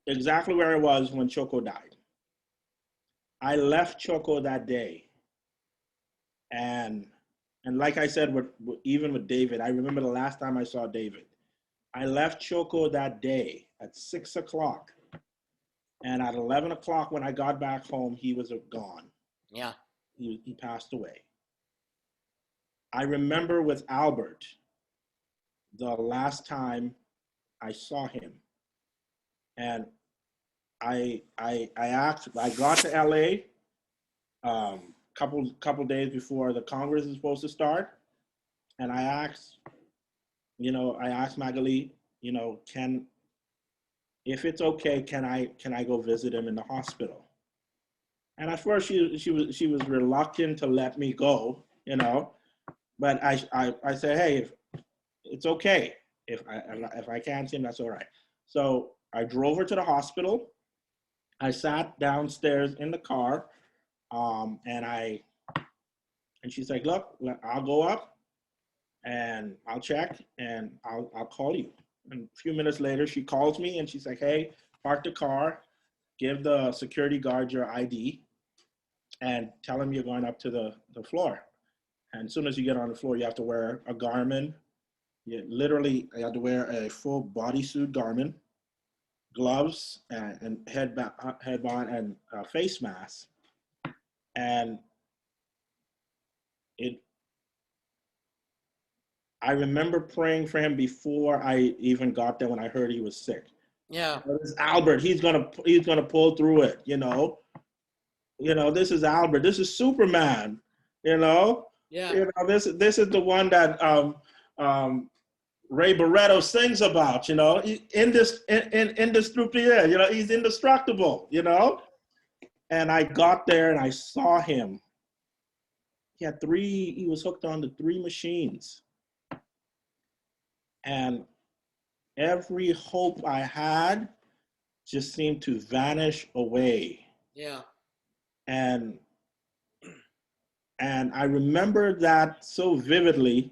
S2: exactly where I was when Choco died. I left Choco that day, and like I said, even with David, I remember the last time I saw David. I left Choco that day at 6 o'clock, and at 11 o'clock when I got back home, he was gone.
S1: yeah,
S2: He passed away. I remember with Albert, the last time I saw him, and I asked. I got to LA couple days before the Congress is supposed to start, and I asked Magali, can if it's okay, can I go visit him in the hospital? And at first she was reluctant to let me go, but I said, hey, if it's okay, if I can't see him, that's all right. So I drove her to the hospital. I sat downstairs in the car, and she's like, look, I'll go up and I'll check and I'll call you. And a few minutes later, she calls me and she's like, hey, park the car, give the security guard your ID, and tell him you're going up to the floor. And as soon as you get on the floor, you have to wear a garment. You have to wear a full bodysuit garment, gloves, and headband and face mask. And it I remember praying for him before I even got there when I heard he was sick.
S1: yeah,
S2: This is Albert. He's gonna pull through it. This is Albert. This is Superman. You know.
S1: yeah.
S2: This is the one that Ray Barretto sings about. In indestructible. He's indestructible. And I got there and I saw him. He was hooked on to 3 machines. And every hope I had just seemed to vanish away.
S1: Yeah.
S2: And I remember that so vividly.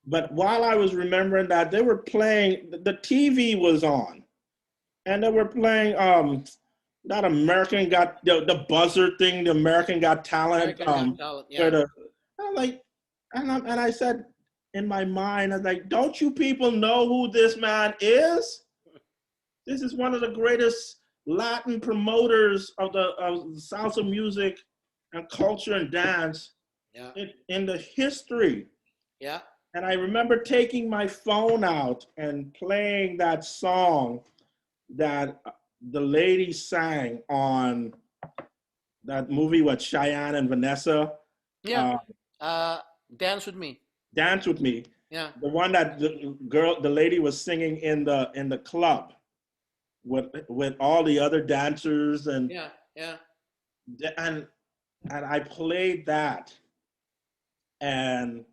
S2: But while I was remembering that, they were playing, the TV was on, and they were playing that American Got the buzzer thing, the American Got Talent.
S1: American Got Talent.
S2: Where
S1: Yeah.
S2: I'm like, and I said in my mind, I was like, don't you people know who this man is? This is one of the greatest Latin promoters of salsa music and culture and dance
S1: Yeah.
S2: in the history.
S1: Yeah.
S2: And I remember taking my phone out and playing that song that the lady sang on that movie with Cheyenne and Vanessa.
S1: Yeah. Dance with me.
S2: Dance with Me.
S1: Yeah.
S2: The one that the lady was singing in the club with all the other dancers and
S1: Yeah. Yeah.
S2: and I played that, and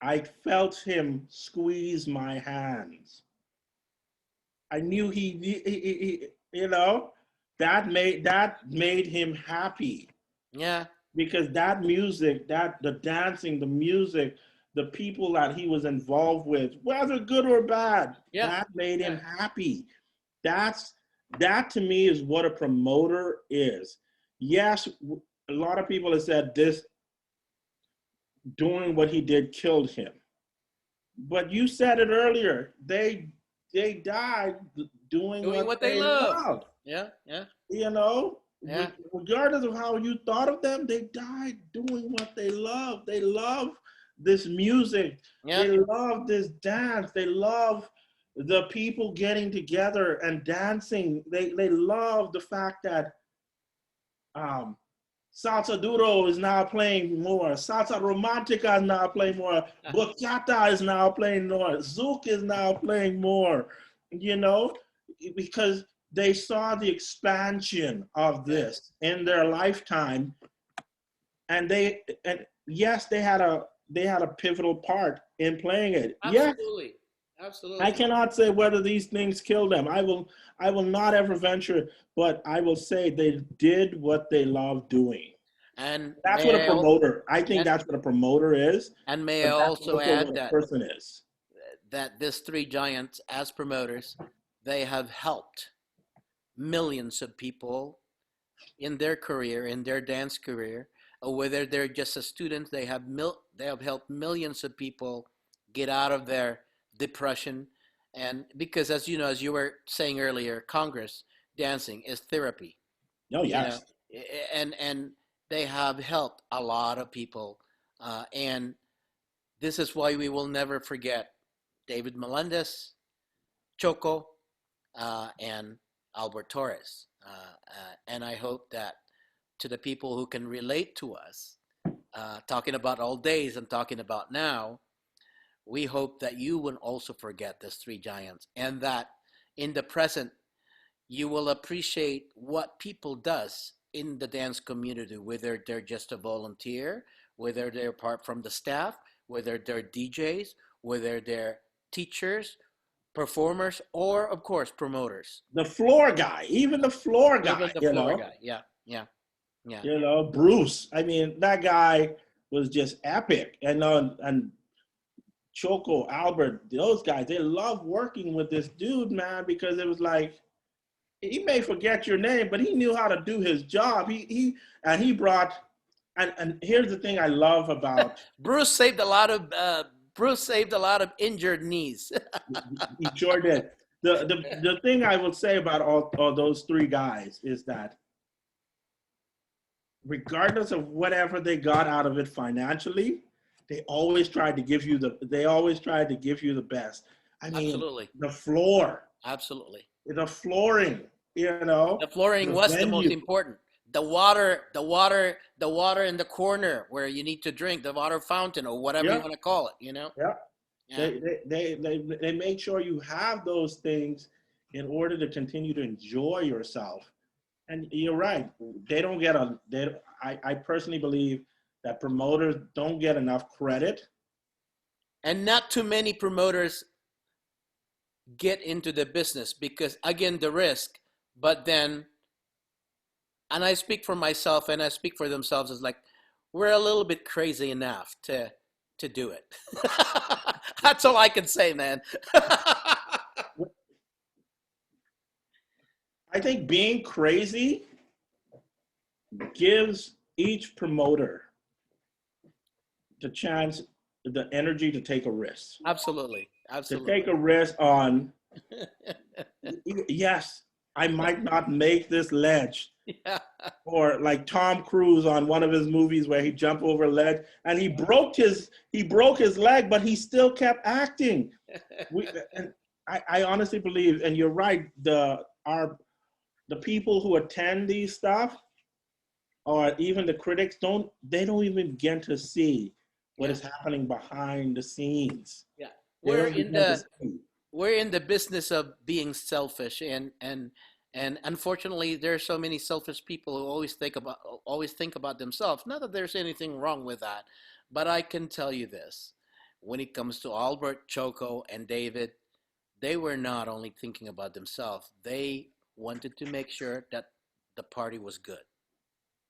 S2: I felt him squeeze my hands. I knew you know, that made him happy
S1: Yeah.
S2: because that music, that the dancing, the music, the people that he was involved with, whether good or bad,
S1: Yeah.
S2: that made him
S1: Yeah.
S2: happy. That's that to me is what a promoter is. Yes, a lot of people have said this doing what he did killed him. But you said it earlier. They died doing
S1: Doing
S2: what
S1: what they
S2: they
S1: love.
S2: love.
S1: Yeah. Yeah.
S2: You know,
S1: Yeah.
S2: regardless of how you thought of them, they died doing what they love. They love this music.
S1: Yeah.
S2: They love this dance. They love the people getting together and dancing. They love the fact that um, Salsa Duro is now playing more. Salsa Romantica is now playing more. Bachata is now playing more. Zouk is now playing more. You know, because they saw the expansion of
S1: Yeah.
S2: this in their lifetime, and yes, they had a pivotal part in playing it. Yes,
S1: Absolutely.
S2: I
S1: Absolutely.
S2: cannot say whether these things killed them. I will not ever venture, but I will say they did what they love doing.
S1: And
S2: That's what a
S1: may I,
S2: promoter. I think
S1: and,
S2: that's what a promoter is,
S1: and may I
S2: but that's
S1: also
S2: also
S1: add
S2: what a person is.
S1: that this three giants, as promoters, they have helped millions of people in their career, in their dance career, or whether they're just a student, they have helped millions of people get out of their depression. And because, as you know, as you were saying earlier, Congress dancing is therapy,
S2: Oh
S1: you know,
S2: yes,
S1: and they have helped a lot of people, and this is why we will never forget David Melendez, Choco, and Albert Torres. And I hope that to the people who can relate to us, talking about old days and talking about now, we hope that you will also forget these three giants and that in the present you will appreciate what people does in the dance community, whether they're just a volunteer, whether they're part from the staff, whether they're DJs, whether they're teachers, performers, or of course promoters.
S2: the floor guy, even the floor guy.
S1: Even the floor guy. Yeah, yeah, yeah.
S2: Bruce. I mean, that guy was just epic. And Choco, Albert, those guys, they love working with this dude, man, because it was like he may forget your name, but he knew how to do his job. He brought and here's the thing I love about
S1: Bruce saved a lot of injured knees.
S2: he sure did. The thing I will say about all those three guys is that regardless of whatever they got out of it financially, they always tried to give you the best. I mean,
S1: Absolutely,
S2: the floor,
S1: absolutely.
S2: the flooring,
S1: The flooring
S2: the
S1: was the most
S2: venue.
S1: important. The water in the corner where you need to drink, the water fountain or whatever you
S2: Yeah,
S1: want to call it. You know.
S2: yeah.
S1: Yeah.
S2: They make sure you have those things in order to continue to enjoy yourself. And you're right. They don't get a. They, I personally believe that promoters don't get enough credit.
S1: And not too many promoters get into the business because again the risk. But then, and I speak for myself, and I speak for themselves. Is like we're a little bit crazy enough to do it. That's all I can say, man.
S2: I think being crazy gives each promoter the chance, the energy to take a risk.
S1: Absolutely,
S2: To take
S1: absolutely.
S2: a risk on, yes, I might not make this ledge.
S1: Yeah.
S2: Or like Tom Cruise on one of his movies where he jumped over a ledge and he broke his leg, but he still kept acting. And I honestly believe, and you're right, the people who attend these stuff or even the critics don't even get to see what
S1: Yeah,
S2: is happening behind the scenes.
S1: yeah.
S2: They
S1: We're
S2: don't
S1: in
S2: begin to
S1: the
S2: see.
S1: we're in the business of being selfish, and unfortunately, there are so many selfish people who always think about themselves. Not that there's anything wrong with that, but I can tell you this: when it comes to Albert, Choco, and David, they were not only thinking about themselves, they wanted to make sure that the party was good.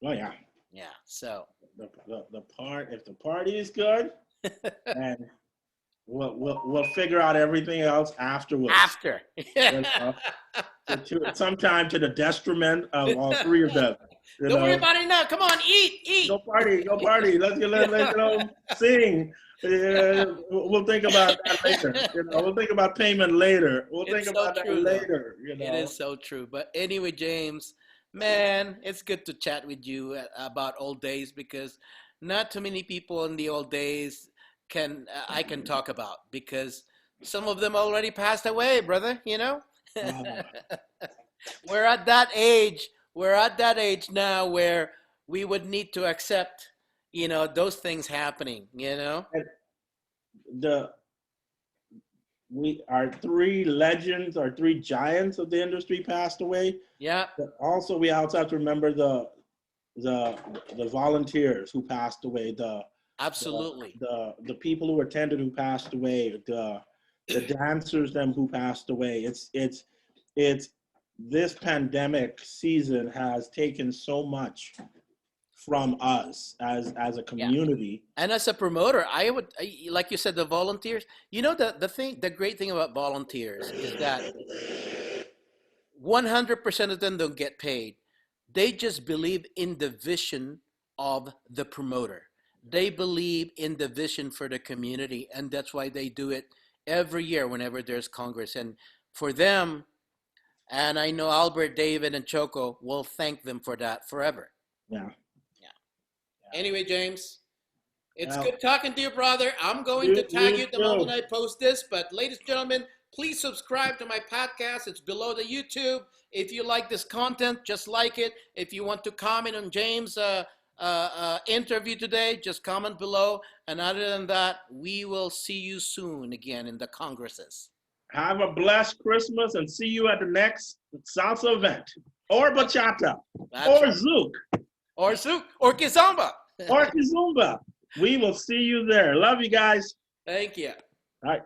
S2: Oh yeah.
S1: Yeah. So
S2: If the party is good, and we'll figure out everything else afterwards.
S1: after.
S2: You know, sometime to the detriment of all three of them.
S1: Don't worry about it now. Come on, eat.
S2: Go party. Let's sing. We'll think about that later. We'll think about payment later. We'll think about that later.
S1: It is so true. But anyway, James, man, it's good to chat with you about old days, because not too many people in the old days I can talk about, because some of them already passed away, brother. We're at that age. We're at that age now where we would need to accept, those things happening.
S2: Our three legends, our three giants of the industry passed away.
S1: Yeah.
S2: But also, we also have to remember the volunteers who passed away.
S1: Absolutely.
S2: The people who attended who passed away. The dancers who passed away. It's this pandemic season has taken so much from us as a community.
S1: Yeah. And as a promoter, like you said, the volunteers, the great thing about volunteers is that 100% of them don't get paid. They just believe in the vision of the promoter. They believe in the vision for the community, and that's why they do it every year whenever there's Congress. And for them, and I know Albert, David, and Choco will thank them for that forever.
S2: Yeah.
S1: Anyway, James, it's good talking to you, brother. I'm going to tag you the moment I post this. But ladies and gentlemen, please subscribe to my podcast. It's below the YouTube. If you like this content, just like it. If you want to comment on James' interview today, just comment below. And other than that, we will see you soon again in the Congresses.
S2: Have a blessed Christmas, and see you at the next salsa event, or bachata, zouk.
S1: Or zouk, or kizomba.
S2: Or kizomba. We will see you there. Love you guys.
S1: Thank you.
S2: All right.